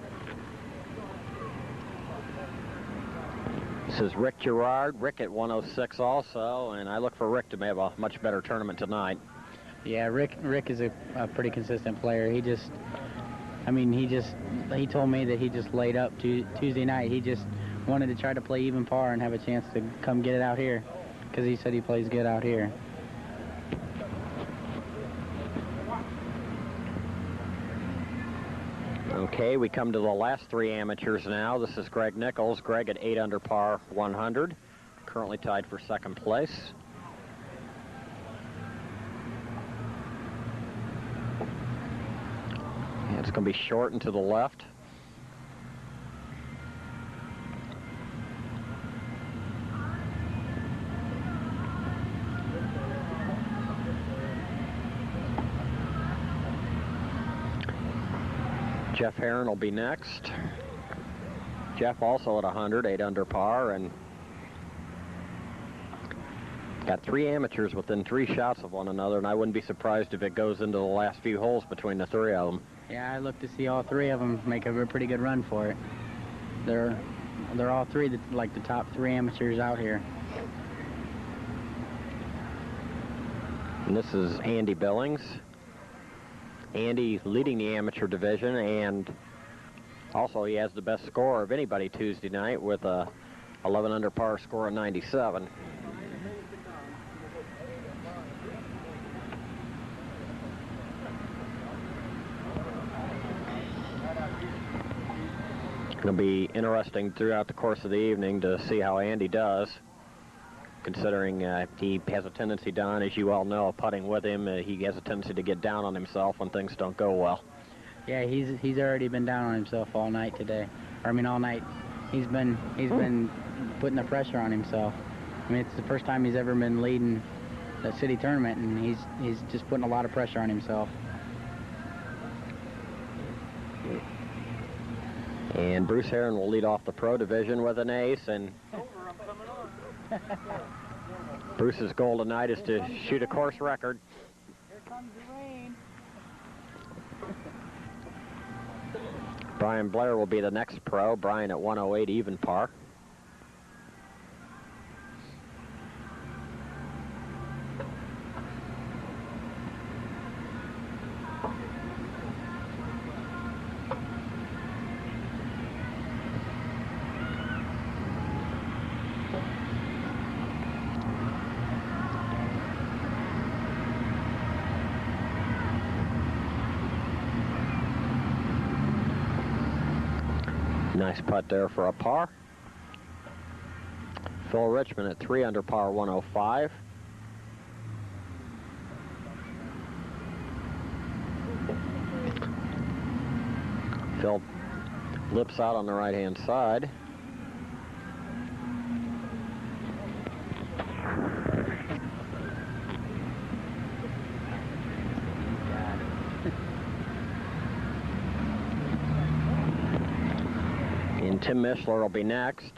This is Rick Gerard. Rick at 106 also, and I look for Rick to have a much better tournament tonight. Yeah, Rick is a pretty consistent player. He told me that he just laid up Tuesday night. He just wanted to try to play even par and have a chance to come get it out here, because he said he plays good out here. Okay, we come to the last 3 amateurs now. This is Greg Nichols. Greg at 8 under par 100, currently tied for second place. And it's going to be short and to the left. Jeff Herron will be next. Jeff also at 100, 8 under par, and got 3 amateurs within 3 shots of one another, and I wouldn't be surprised if it goes into the last few holes between the 3 of them. Yeah, I look to see all 3 of them make a pretty good run for it. They're all 3 like the top 3 amateurs out here. And this is Andy Billings. Andy leading the amateur division, and also he has the best score of anybody Tuesday night with a 11 under par score of 97. It'll be interesting throughout the course of the evening to see how Andy does, considering he has a tendency, Don, as you all know, putting with him, he has a tendency to get down on himself when things don't go well. Yeah, he's already been down on himself all night today. Or, I mean, all night. He's been putting the pressure on himself. I mean, it's the first time he's ever been leading the city tournament, and he's just putting a lot of pressure on himself. And Bruce Heron will lead off the pro division with an ace, and Bruce's goal tonight is to shoot a course record. Here comes the rain. Brian Blair will be the next pro. Brian at 108 even par. Nice putt there for a par. Phil Richmond at 3 under par, 105. Phil lips out on the right-hand side. And Tim Mishler will be next.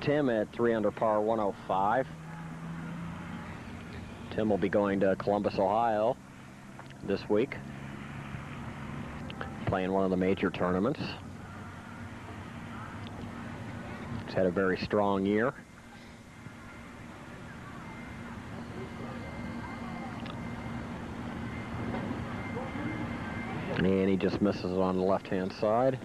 Tim at 3 under par, 105. Tim will be going to Columbus, Ohio this week, playing one of the major tournaments. He's had a very strong year. And he just misses it on the left-hand side.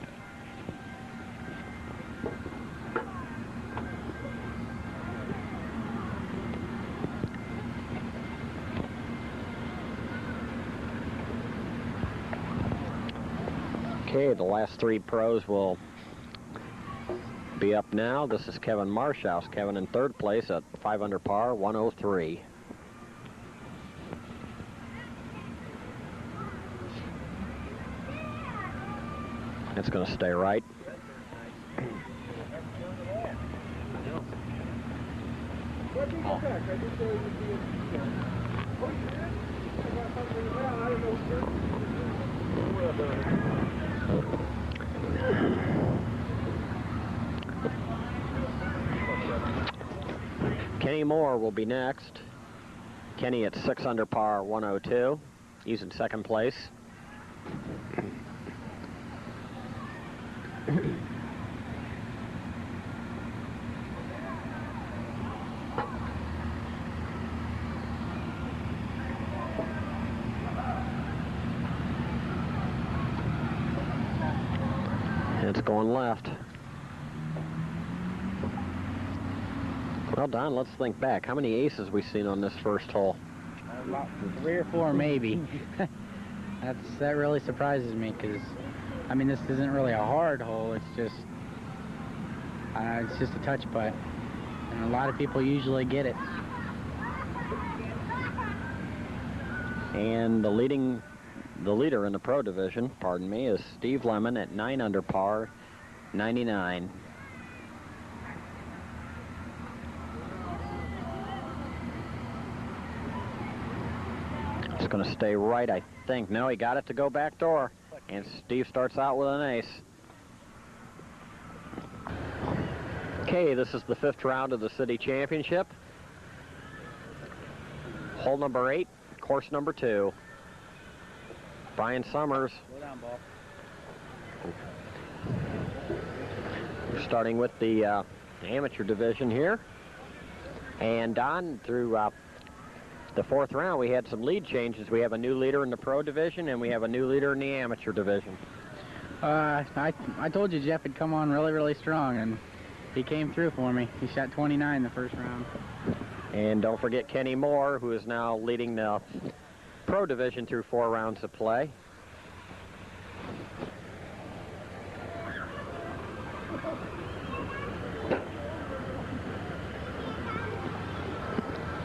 Okay, the last 3 pros will be up now. This is Kevin Marshouse. Kevin in 3rd place at 5 under par, 103. It's going to stay right. Kenny Moore will be next. Kenny at 6 under par, 102. He's in 2nd place. It's going left. Well, Don, let's think back. How many aces we seen on this first hole? About 3 or 4, maybe. That really surprises me, because I mean, this isn't really a hard hole. It's just a touch putt, and a lot of people usually get it. And the leader in the pro division, pardon me, is Steve Lemon at 9 under par, 99. It's going to stay right, I think. No, he got it to go back door, and Steve starts out with an ace. Okay, this is the 5th round of the city championship. Hole number 8, course number 2. Brian Summers. Slow down, ball. We're starting with the amateur division here. And Don, through the 4th round, we had some lead changes. We have a new leader in the pro division, and we have a new leader in the amateur division. I told you Jeff had come on really, really strong, and he came through for me. He shot 29 the 1st round. And don't forget Kenny Moore, who is now leading the pro division through 4 rounds of play.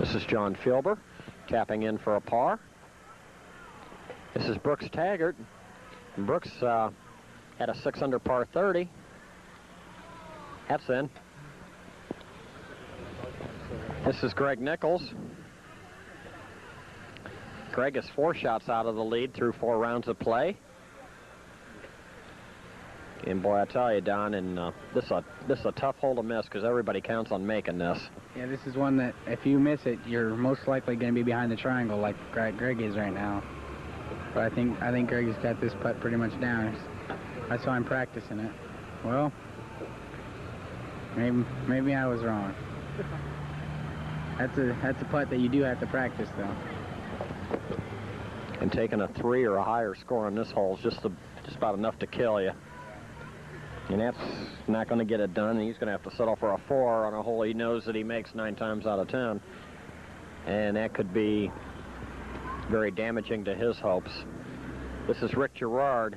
This is John Filber tapping in for a par. This is Brooks Taggart. Brooks had a 6 under par 30. That's in. This is Greg Nichols. Greg is 4 shots out of the lead through 4 rounds of play. And boy, I tell you, Don, and this is a tough hole to miss because everybody counts on making this. Yeah, this is one that if you miss it, you're most likely going to be behind the triangle like Greg is right now. But I think Greg's got this putt pretty much down. I saw him practicing it. Well, maybe I was wrong. That's a putt that you do have to practice, though. And taking a 3 or a higher score on this hole is just about enough to kill you. And that's not going to get it done. And he's going to have to settle for a 4 on a hole he knows that he makes 9 times out of 10. And that could be very damaging to his hopes. This is Rick Gerard.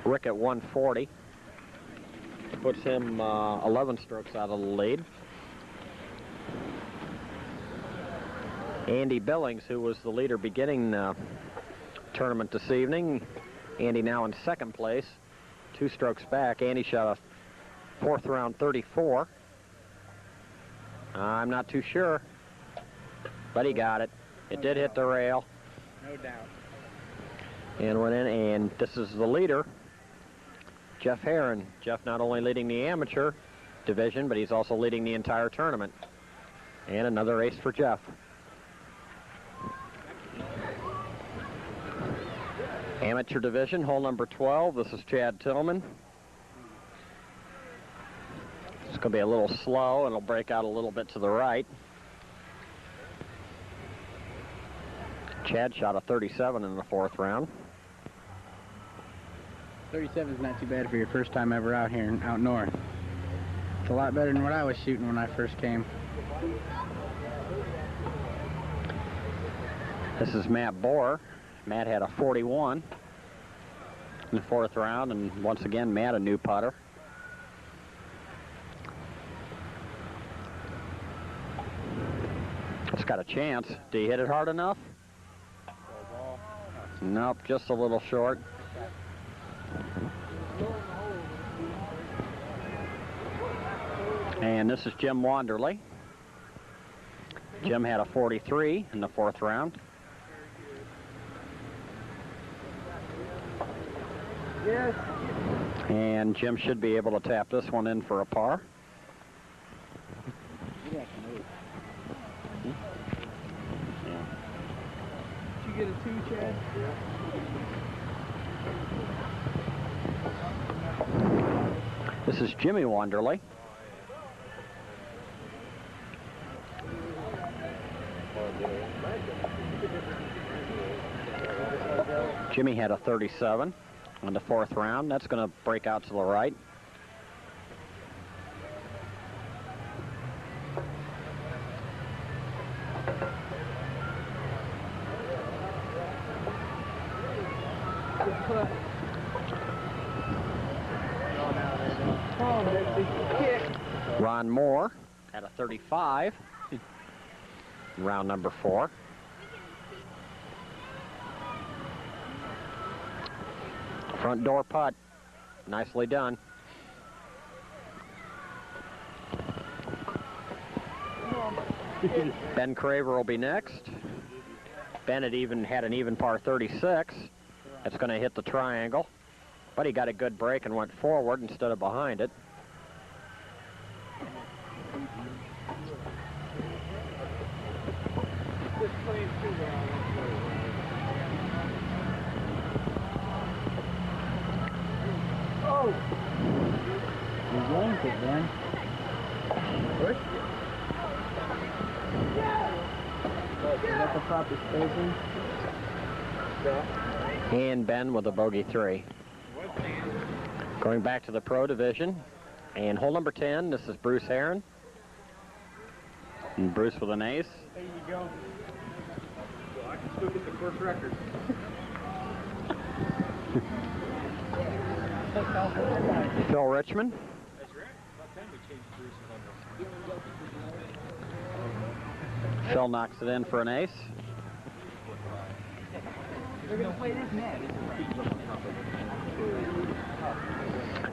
Rick at 140. Puts him 11 strokes out of the lead. Andy Billings, who was the leader beginning the tournament this evening. Andy now in second place, 2 strokes back. Andy shot a 4th round 34. I'm not too sure, but he got it. It did hit the rail. No doubt. And went in, and this is the leader, Jeff Herron. Jeff not only leading the amateur division, but he's also leading the entire tournament. And another ace for Jeff. Amateur division, hole number 12. This is Chad Tillman. It's going to be a little slow, and it'll break out a little bit to the right. Chad shot a 37 in the 4th round. 37 is not too bad for your first time ever out here, out north. It's a lot better than what I was shooting when I first came. This is Matt Bohr. Matt had a 41 in the 4th round, and once again, Matt a new putter. It's got a chance. Do you hit it hard enough? Nope, just a little short. And this is Jim Wanderley. Jim had a 43 in the 4th round. Yes. And Jim should be able to tap this one in for a par. Did you get a 2, Chad? This is Jimmy Wanderley. Jimmy had a 37 on the 4th round. That's going to break out to the right. Ron Moore at a 35, round number 4. Front door putt, nicely done. Ben Craver will be next. Ben had an even par 36. That's going to hit the triangle, but he got a good break and went forward instead of behind it. Oh! You yanked it, man. Push? Is that the proper spacing? And Ben with a bogey 3. Going back to the pro division, and hole number 10, this is Bruce Herron. And Bruce with an ace. There you go. Well, I can still get the course record. Phil Richmond. That's right. About time we changed Bruce's number. Phil knocks it in for an ace. They're going to play this net.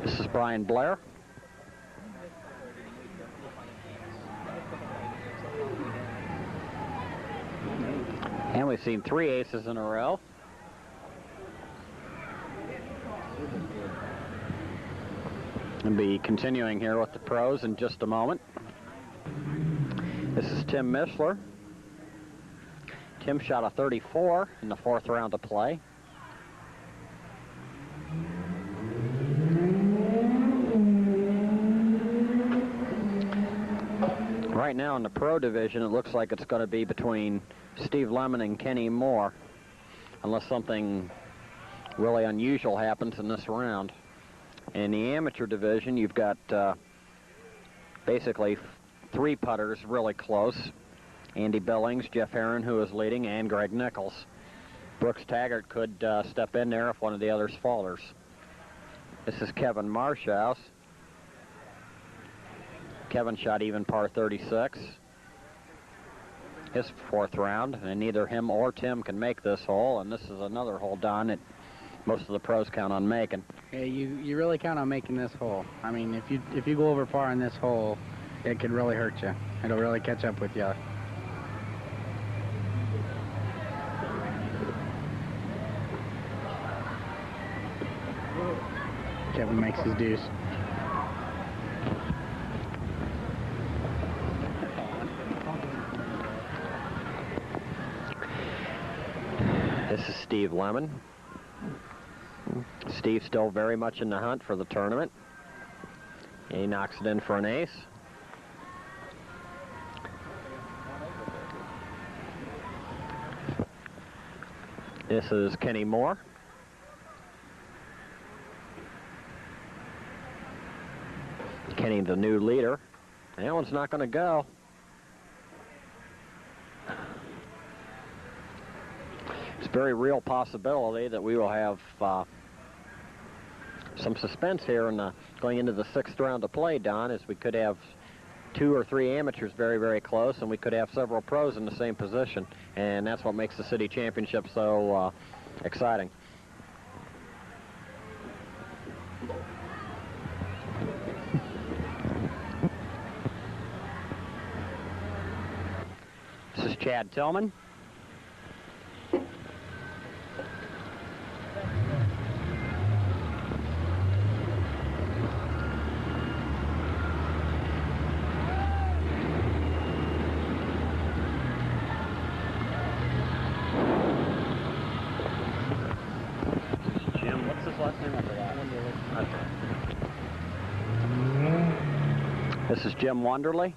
This is Brian Blair. And we've seen 3 aces in a row. We'll be continuing here with the pros in just a moment. This is Tim Mishler. Tim shot a 34 in the 4th round of play. Right now in the pro division, it looks like it's going to be between Steve Lemon and Kenny Moore, unless something really unusual happens in this round. In the amateur division, you've got basically 3 putters really close. Andy Billings, Jeff Herron, who is leading, and Greg Nichols. Brooks Taggart could step in there if one of the others falters. This is Kevin Marshouse. Kevin shot even par 36. His 4th round, and neither him or Tim can make this hole, and this is another hole, Don, that most of the pros count on making. Yeah, you really count on making this hole. I mean, if you go over par on this hole, it could really hurt you. It'll really catch up with you. Kevin makes his deuce. This is Steve Lemon. Steve's still very much in the hunt for the tournament. He knocks it in for an ace. This is Kenny Moore. Kenny, the new leader. That one's not going to go. It's a very real possibility that we will have some suspense here in going into the 6th round of play, Don, as we could have 2 or 3 amateurs very, very close, and we could have several pros in the same position. And that's what makes the city championship so exciting. This is Chad Tillman. This is Jim Wonderly.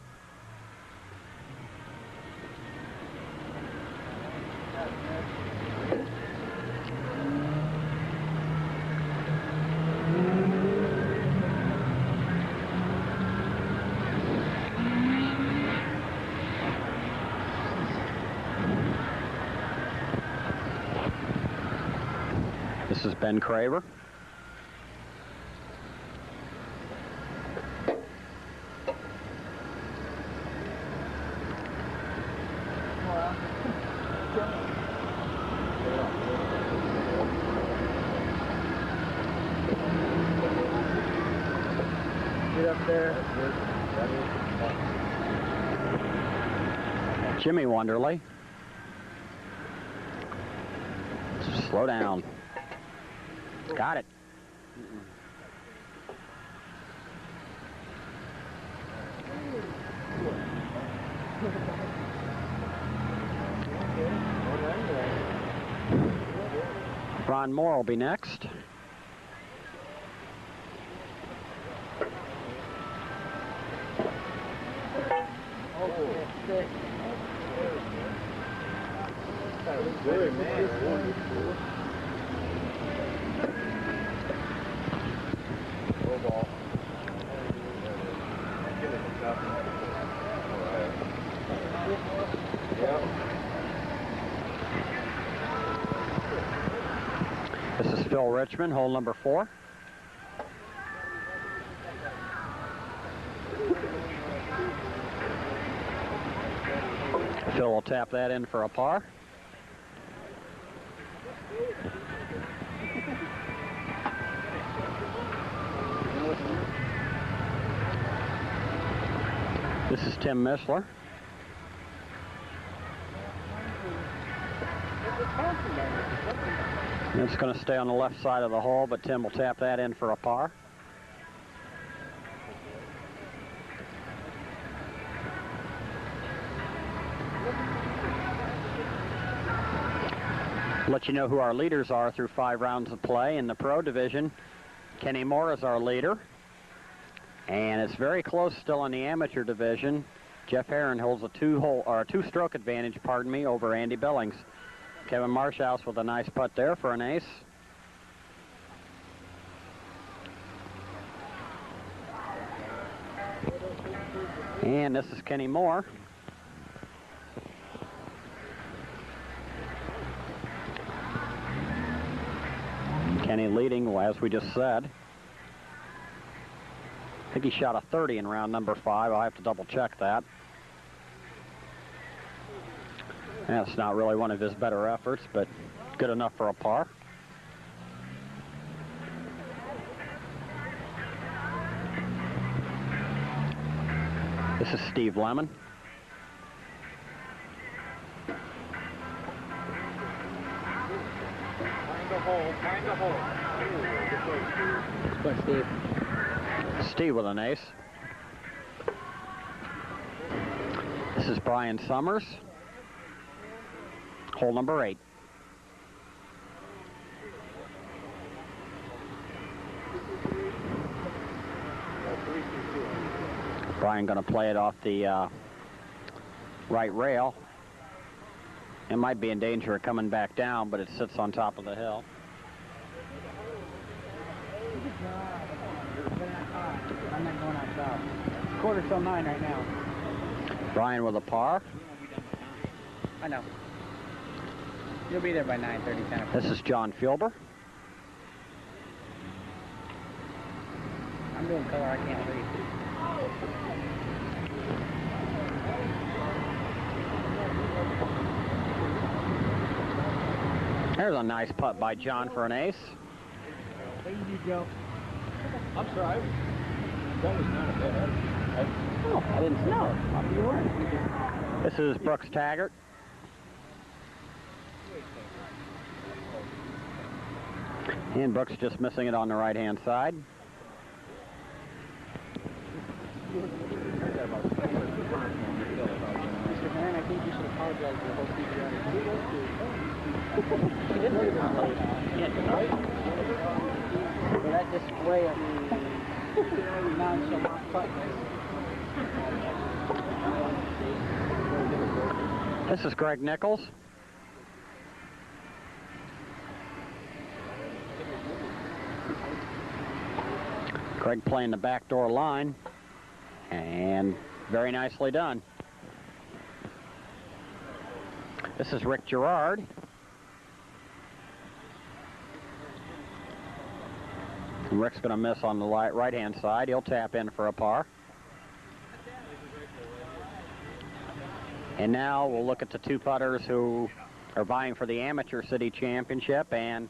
This is Ben Craver. Jimmy Wonderly. Slow down. Got it. Ron Moore will be next. This is Phil Richmond, hole number 4. Phil will tap that in for a par. This is Tim Mishler. It's going to stay on the left side of the hole, but Tim will tap that in for a par. Let you know who our leaders are through 5 rounds of play in the pro division. Kenny Moore is our leader. And it's very close still in the amateur division. Jeff Heron holds a two-stroke advantage, over Andy Billings. Kevin Marshhouse with a nice putt there for an ace. And this is Kenny Moore. Kenny leading, as we just said. I think he shot a 30 in round number 5. I'll have to double check that. That's not really one of his better efforts, but good enough for a par. This is Steve Lemon. Find the hole. But Steve. Steve with an ace. This is Brian Summers. Hole number 8. Brian going to play it off the right rail. It might be in danger of coming back down, but it sits on top of the hill. I'm not going outside. Quarter till 9 right now. Brian with a par. I know. You'll be there by 9:30, 10 o'clock. This is John Filber. I'm doing color, I can't read. There's a nice putt by John for an ace. Thank you, Joe. I'm sorry. That was not a bad. No, I didn't know. You weren't. This is Brooks Taggart. And Brooks just missing it on the right-hand side. Mr. Heron, I think you should apologize for the whole CPR. He didn't really apologize. For that display of nonchalant puttness. This is Greg Nichols. Greg playing the backdoor line, and very nicely done. This is Rick Gerard. And Rick's going to miss on the right-hand side. He'll tap in for a par. And now we'll look at the 2 putters who are vying for the Amateur City Championship and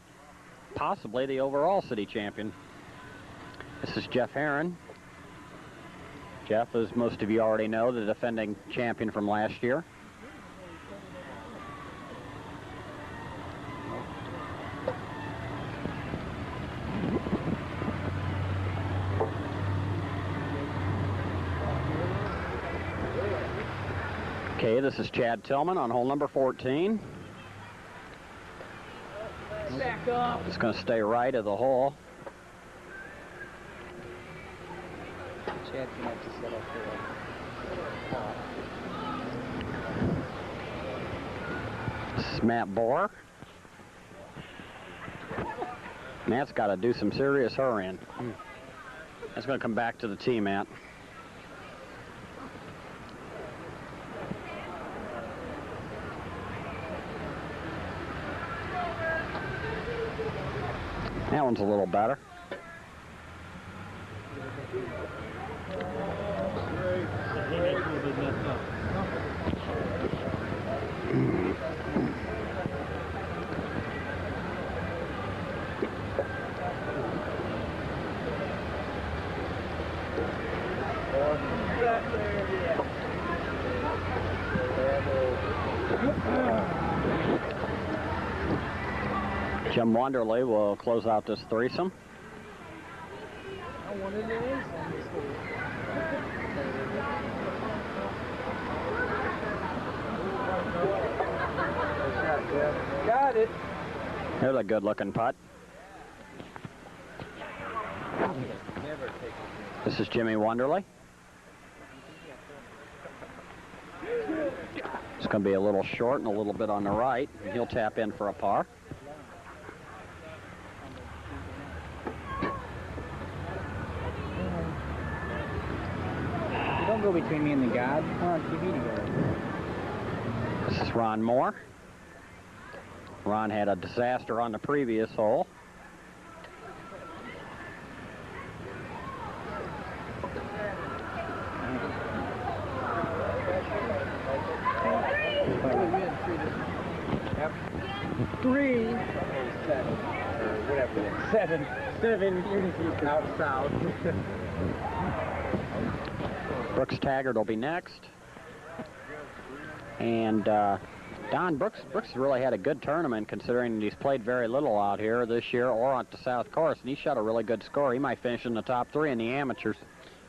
possibly the overall city champion. This is Jeff Heron. Jeff, as most of you already know, the defending champion from last year. Okay, this is Chad Tillman on hole number 14. Back up. Just going to stay right of the hole. Chad's going to have to set up for This is Matt Bohr. Matt's got to do some serious hurrying. That's going to come back to the tee, Matt. That one's a little better. Jim Wanderley will close out this threesome. Got it. Here's a good-looking putt. This is Jimmy Wonderly. It's going to be a little short and a little bit on the right. He'll tap in for a par. You don't go between me and the gods. We're on TV together. This is Ron Moore. Ron had a disaster on the previous hole. Three. Seven. Or whatever it is. Seven. Out south. Brooks Taggart will be next. And Don Brooks has really had a good tournament, considering he's played very little out here this year or on the South Course, and he shot a really good score. He might finish in the top 3 in the amateurs.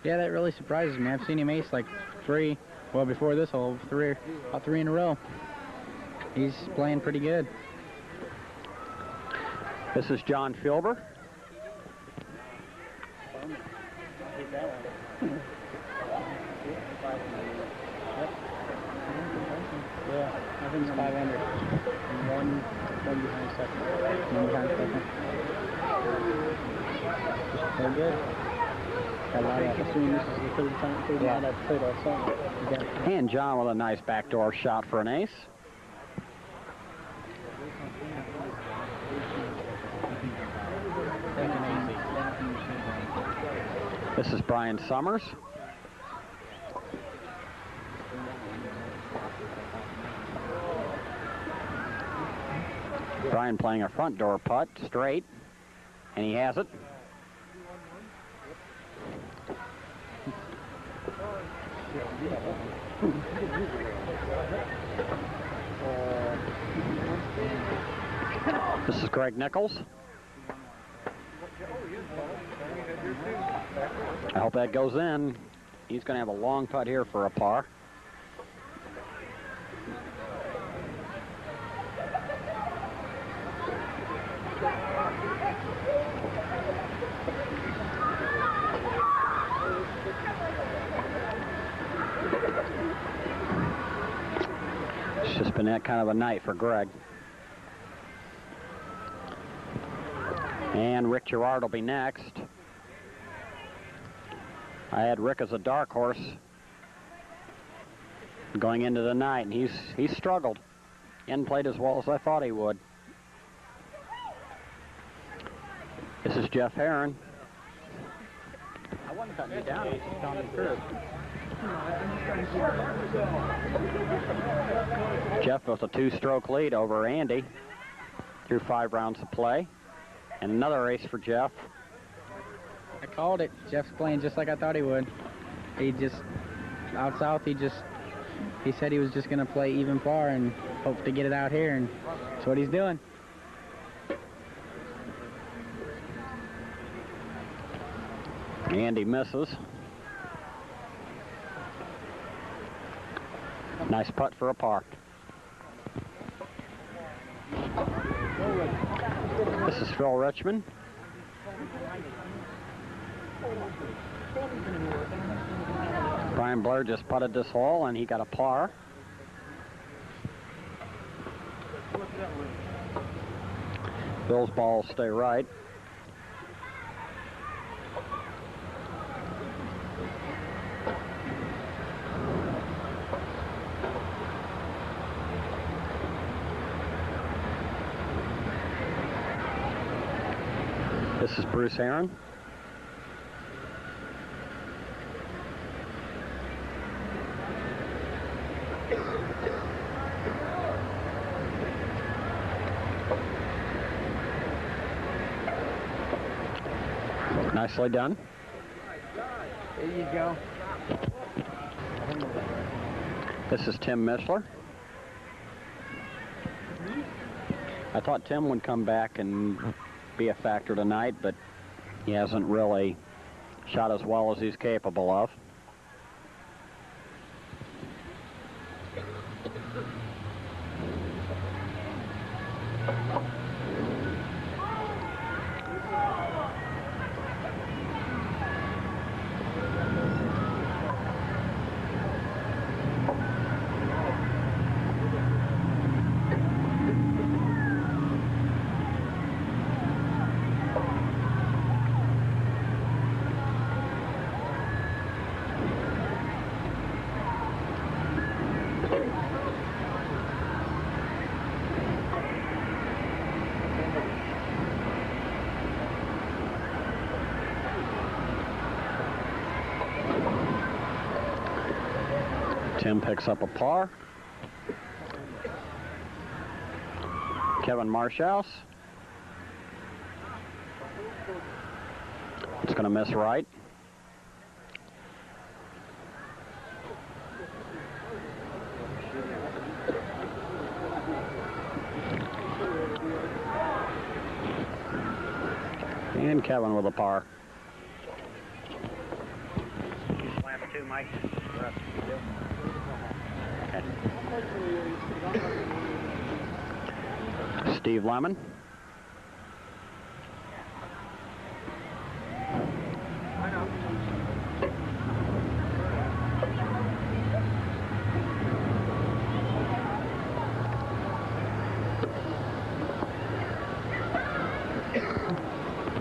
Yeah, that really surprises me. I've seen him ace like 3, well, before this hole, about 3 in a row. He's playing pretty good. This is John Filber. Yeah, I think it's 5 under. And one behind second. One behind second. Just play good. Got a lot of assuming this is the third night I've played all summer. And John with a nice backdoor shot for an ace. This is Brian Summers. Brian playing a front door putt, straight, and he has it. This is Greg Nichols. I hope that goes in. He's going to have a long putt here for a par. It's just been that kind of a night for Greg. And Rick Girard will be next. I had Rick as a dark horse going into the night, and he's struggled. He hadn't played as well as I thought he would. This is Jeff Herron. I wasn't cutting you down, I was just on the curve. Jeff with a 2-stroke lead over Andy through 5 rounds of play. And another ace for Jeff. I called it. Jeff's playing just like I thought he would. He just, out south, he said he was just going to play even par and hope to get it out here, and that's what he's doing. Andy misses. Nice putt for a par. This is Phil Richmond. Brian Blair just putted this hole, and he got a par. Phil's ball will stay right. This is Bruce Herron. Nicely done. There you go. This is Tim Mishler. I thought Tim would come back and be a factor tonight, but he hasn't really shot as well as he's capable of. Jim picks up a par. Kevin Marshhouse. It's going to miss right. And Kevin with a par. Last two, Mike. Okay. Steve Lemon.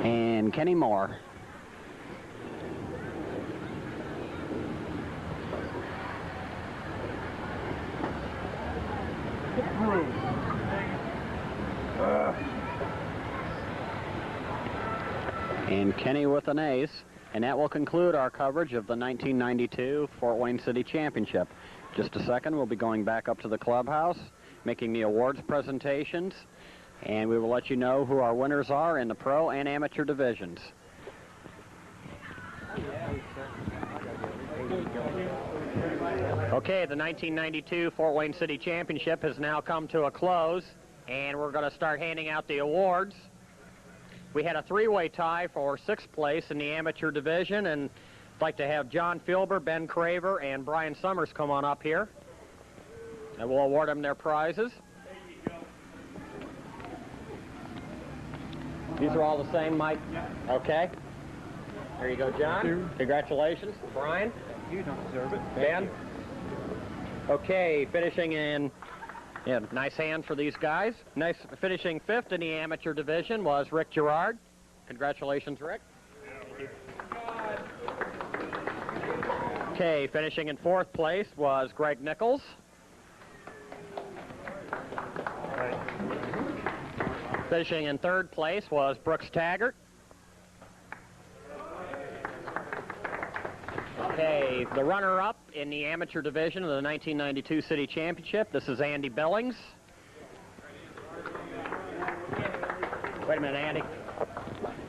And Kenny Moore. And Kenny with an ace. And that will conclude our coverage of the 1992 Fort Wayne City Championship. Just a second, we'll be going back up to the clubhouse, making the awards presentations, and we will let you know who our winners are in the pro and amateur divisions. Okay, the 1992 Fort Wayne City Championship has now come to a close, and we're going to start handing out the awards. We had a three-way tie for sixth place in the amateur division, and I'd like to have John Filber, Ben Craver, and Brian Summers come on up here, and we'll award them their prizes. These are all the same, Mike? Okay. There you go, John. Congratulations. Brian? You don't deserve it. Ben? Okay, finishing in... Yeah, nice hand for these guys. Nice. Finishing fifth in the amateur division was Rick Gerard. Congratulations, Rick. Thank you. Okay, finishing in fourth place was Greg Nichols. Finishing in third place was Brooks Taggart. Okay, the runner-up in the amateur division of the 1992 City Championship, this is Andy Billings. Wait a minute, Andy.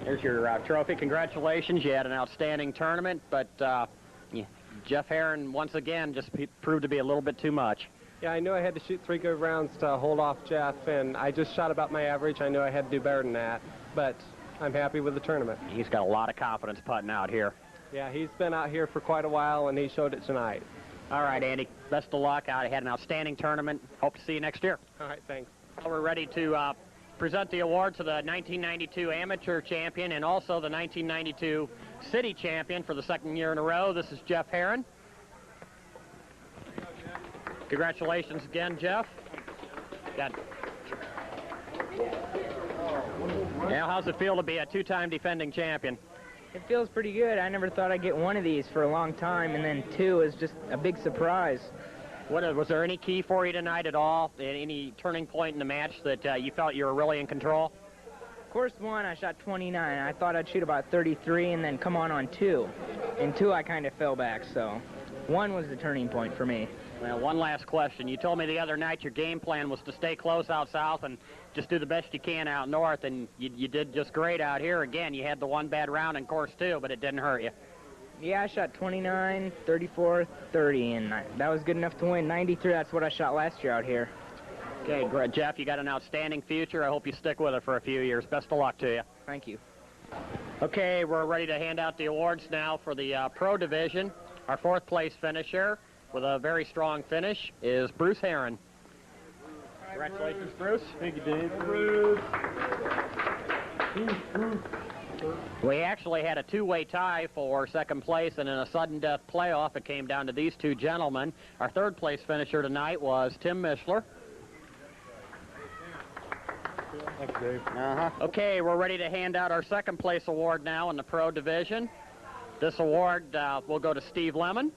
There's your trophy. Congratulations. You had an outstanding tournament, but yeah, Jeff Heron, once again, just proved to be a little bit too much. Yeah, I knew I had to shoot 3 good rounds to hold off Jeff, and I just shot about my average. I knew I had to do better than that, but I'm happy with the tournament. He's got a lot of confidence putting out here. Yeah, he's been out here for quite a while, and he showed it tonight. All right, Andy. Best of luck. I had an outstanding tournament. Hope to see you next year. All right, thanks. Well, we're ready to present the award to the 1992 amateur champion and also the 1992 city champion for the second year in a row. This is Jeff Heron. Congratulations again, Jeff. Now, how's it feel to be a two-time defending champion? It feels pretty good. I never thought I'd get one of these for a long time, and then two is just a big surprise. Was there any key for you tonight at all? Any turning point in the match that you felt you were really in control? Course one, I shot 29. I thought I'd shoot about 33 and then come on two. In two, I kind of fell back, so one was the turning point for me. Well, one last question. You told me the other night your game plan was to stay close out south and just do the best you can out north, and you did just great out here. Again, you had the one bad round in course two, but it didn't hurt you. Yeah, I shot 29, 34, 30, and that was good enough to win. 93, that's what I shot last year out here. Okay, great. Jeff, you got an outstanding future. I hope you stick with it for a few years. Best of luck to you. Thank you. Okay, we're ready to hand out the awards now for the pro division. Our fourth place finisher with a very strong finish is Bruce Heron. Congratulations, Bruce. Thank you, Dave. Bruce. We actually had a two-way tie for second place, and in a sudden death playoff, it came down to these two gentlemen. Our third place finisher tonight was Tim Mishler. Thanks, Dave. Okay, we're ready to hand out our second place award now in the pro division. This award will go to Steve Lemon.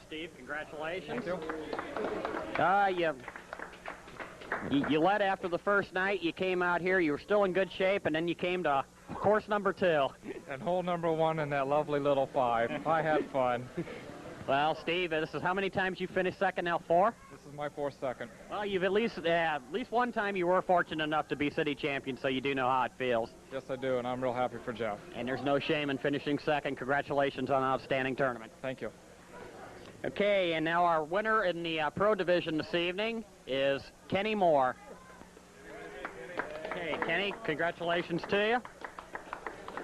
Steve, congratulations. Thank you. You led after the first night. You came out here. You were still in good shape, and then you came to course number 2. And hole number 1 in that lovely little 5. I had fun. Well, Steve, this is how many times you finished second now? 4? This is my 4th second. Well, you've at least one time you were fortunate enough to be city champion, so you do know how it feels. Yes, I do, and I'm real happy for Jeff. And there's no shame in finishing second. Congratulations on an outstanding tournament. Thank you. Okay, and now our winner in the pro division this evening is Kenny Moore. Okay, Kenny, congratulations to you.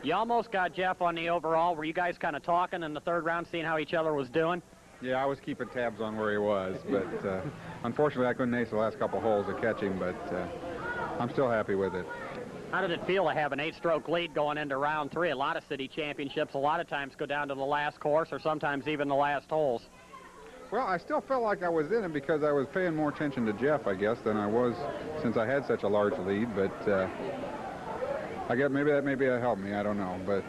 You almost got Jeff on the overall. Were you guys kind of talking in the 3rd round, seeing how each other was doing? Yeah, I was keeping tabs on where he was, but unfortunately I couldn't ace the last couple holes to catch him, but I'm still happy with it. How did it feel to have an 8-stroke lead going into round 3? A lot of city championships a lot of times go down to the last course or sometimes even the last holes. Well, I still felt like I was in it because I was paying more attention to Jeff, I guess, than I was since I had such a large lead, but I guess maybe that helped me. I don't know, but...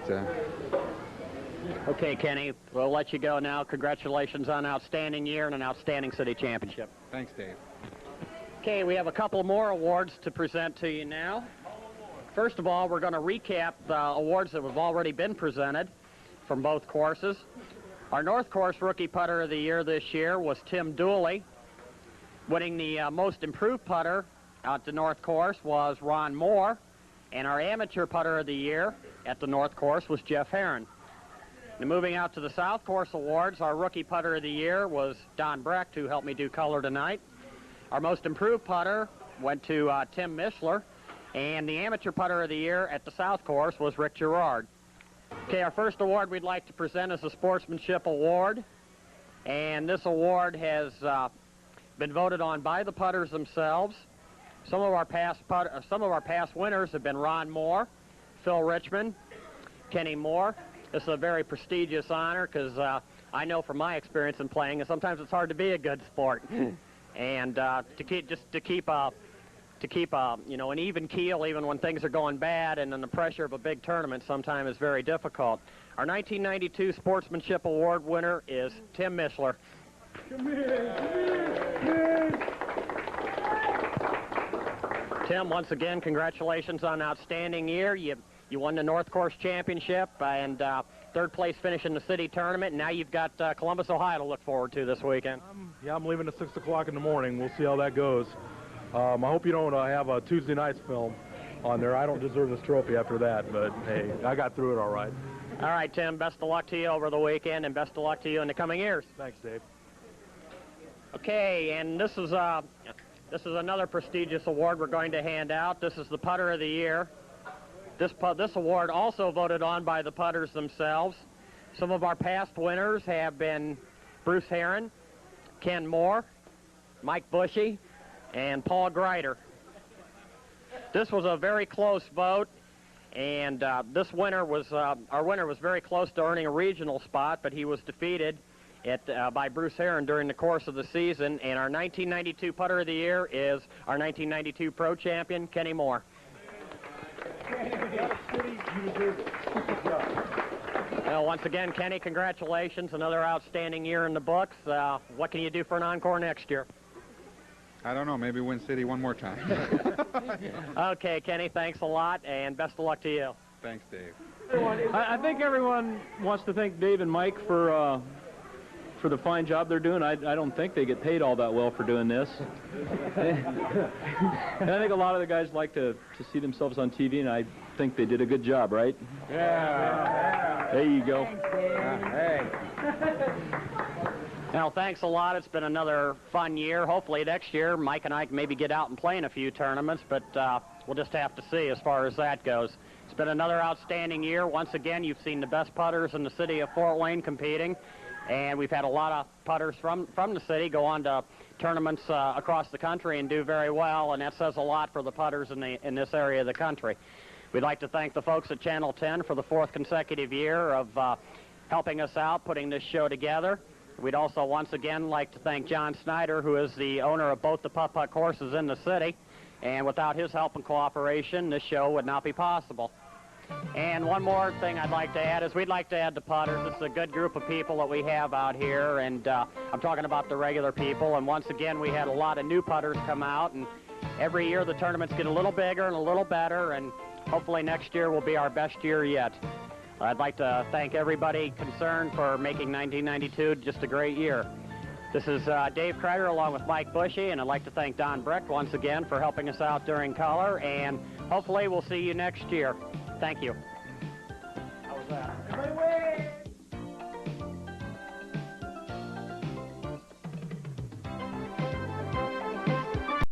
Okay, Kenny, we'll let you go now. Congratulations on an outstanding year and an outstanding city championship. Thanks, Dave. Okay, we have a couple more awards to present to you now. First of all, we're going to recap the awards that have already been presented from both courses. Our North Course Rookie Putter of the Year this year was Tim Dooley. Winning the Most Improved Putter at the North Course was Ron Moore. And our Amateur Putter of the Year at the North Course was Jeff Heron. Now, moving out to the South Course Awards, our Rookie Putter of the Year was Don Brecht, who helped me do color tonight. Our Most Improved Putter went to Tim Mishler. And the Amateur Putter of the Year at the South Course was Rick Gerard. Okay, our first award we'd like to present is the Sportsmanship Award. And this award has been voted on by the putters themselves. Some of our past winners have been Ron Moore, Phil Richmond, Kenny Moore. This is a very prestigious honor because I know from my experience in playing that sometimes it's hard to be a good sport. And to keep an even keel even when things are going bad and then the pressure of a big tournament sometimes is very difficult. Our 1992 Sportsmanship Award winner is Tim Mishler. Tim, once again, congratulations on an outstanding year. You won the North Course Championship and 3rd place finish in the city tournament. Now you've got Columbus, Ohio to look forward to this weekend. Yeah, I'm leaving at 6 o'clock in the morning. We'll see how that goes. I hope you don't have a Tuesday night's film on there. I don't deserve this trophy after that, but hey, I got through it all right. All right, Tim, best of luck to you over the weekend and best of luck to you in the coming years. Thanks, Dave. Okay, and this is another prestigious award we're going to hand out. This is the Putter of the Year. This award also voted on by the putters themselves. Some of our past winners have been Bruce Heron, Ken Moore, Mike Bushy, and Paul Greider. This was a very close vote, and our winner was very close to earning a regional spot, but he was defeated by Bruce Heron during the course of the season. And our 1992 Putter of the Year is our 1992 Pro Champion, Kenny Moore. Well, once again, Kenny, congratulations. Another outstanding year in the books. What can you do for an encore next year? I don't know, maybe win city one more time. Okay, Kenny, thanks a lot, and best of luck to you. Thanks, Dave. I think everyone wants to thank Dave and Mike for the fine job they're doing. I don't think they get paid all that well for doing this. And I think a lot of the guys like to see themselves on TV, and I think they did a good job, right? Yeah. There you go. Hey. Well, thanks a lot. It's been another fun year. Hopefully next year, Mike and I can maybe get out and play in a few tournaments, but we'll just have to see as far as that goes. It's been another outstanding year. Once again, you've seen the best putters in the city of Fort Wayne competing, and we've had a lot of putters from the city go on to tournaments across the country and do very well, and that says a lot for the putters in this area of the country. We'd like to thank the folks at Channel 10 for the 4th consecutive year of helping us out, putting this show together. We'd also once again like to thank John Snyder, who is the owner of both the Putt-Putt courses in the city. And without his help and cooperation, this show would not be possible. And one more thing I'd like to add is we'd like to add the putters. This is a good group of people that we have out here, and I'm talking about the regular people. And once again, we had a lot of new putters come out, and every year the tournaments get a little bigger and a little better, and hopefully next year will be our best year yet. I'd like to thank everybody concerned for making 1992 just a great year. This is Dave Kreider along with Mike Bushy, and I'd like to thank Don Brecht once again for helping us out during color, and hopefully we'll see you next year. Thank you.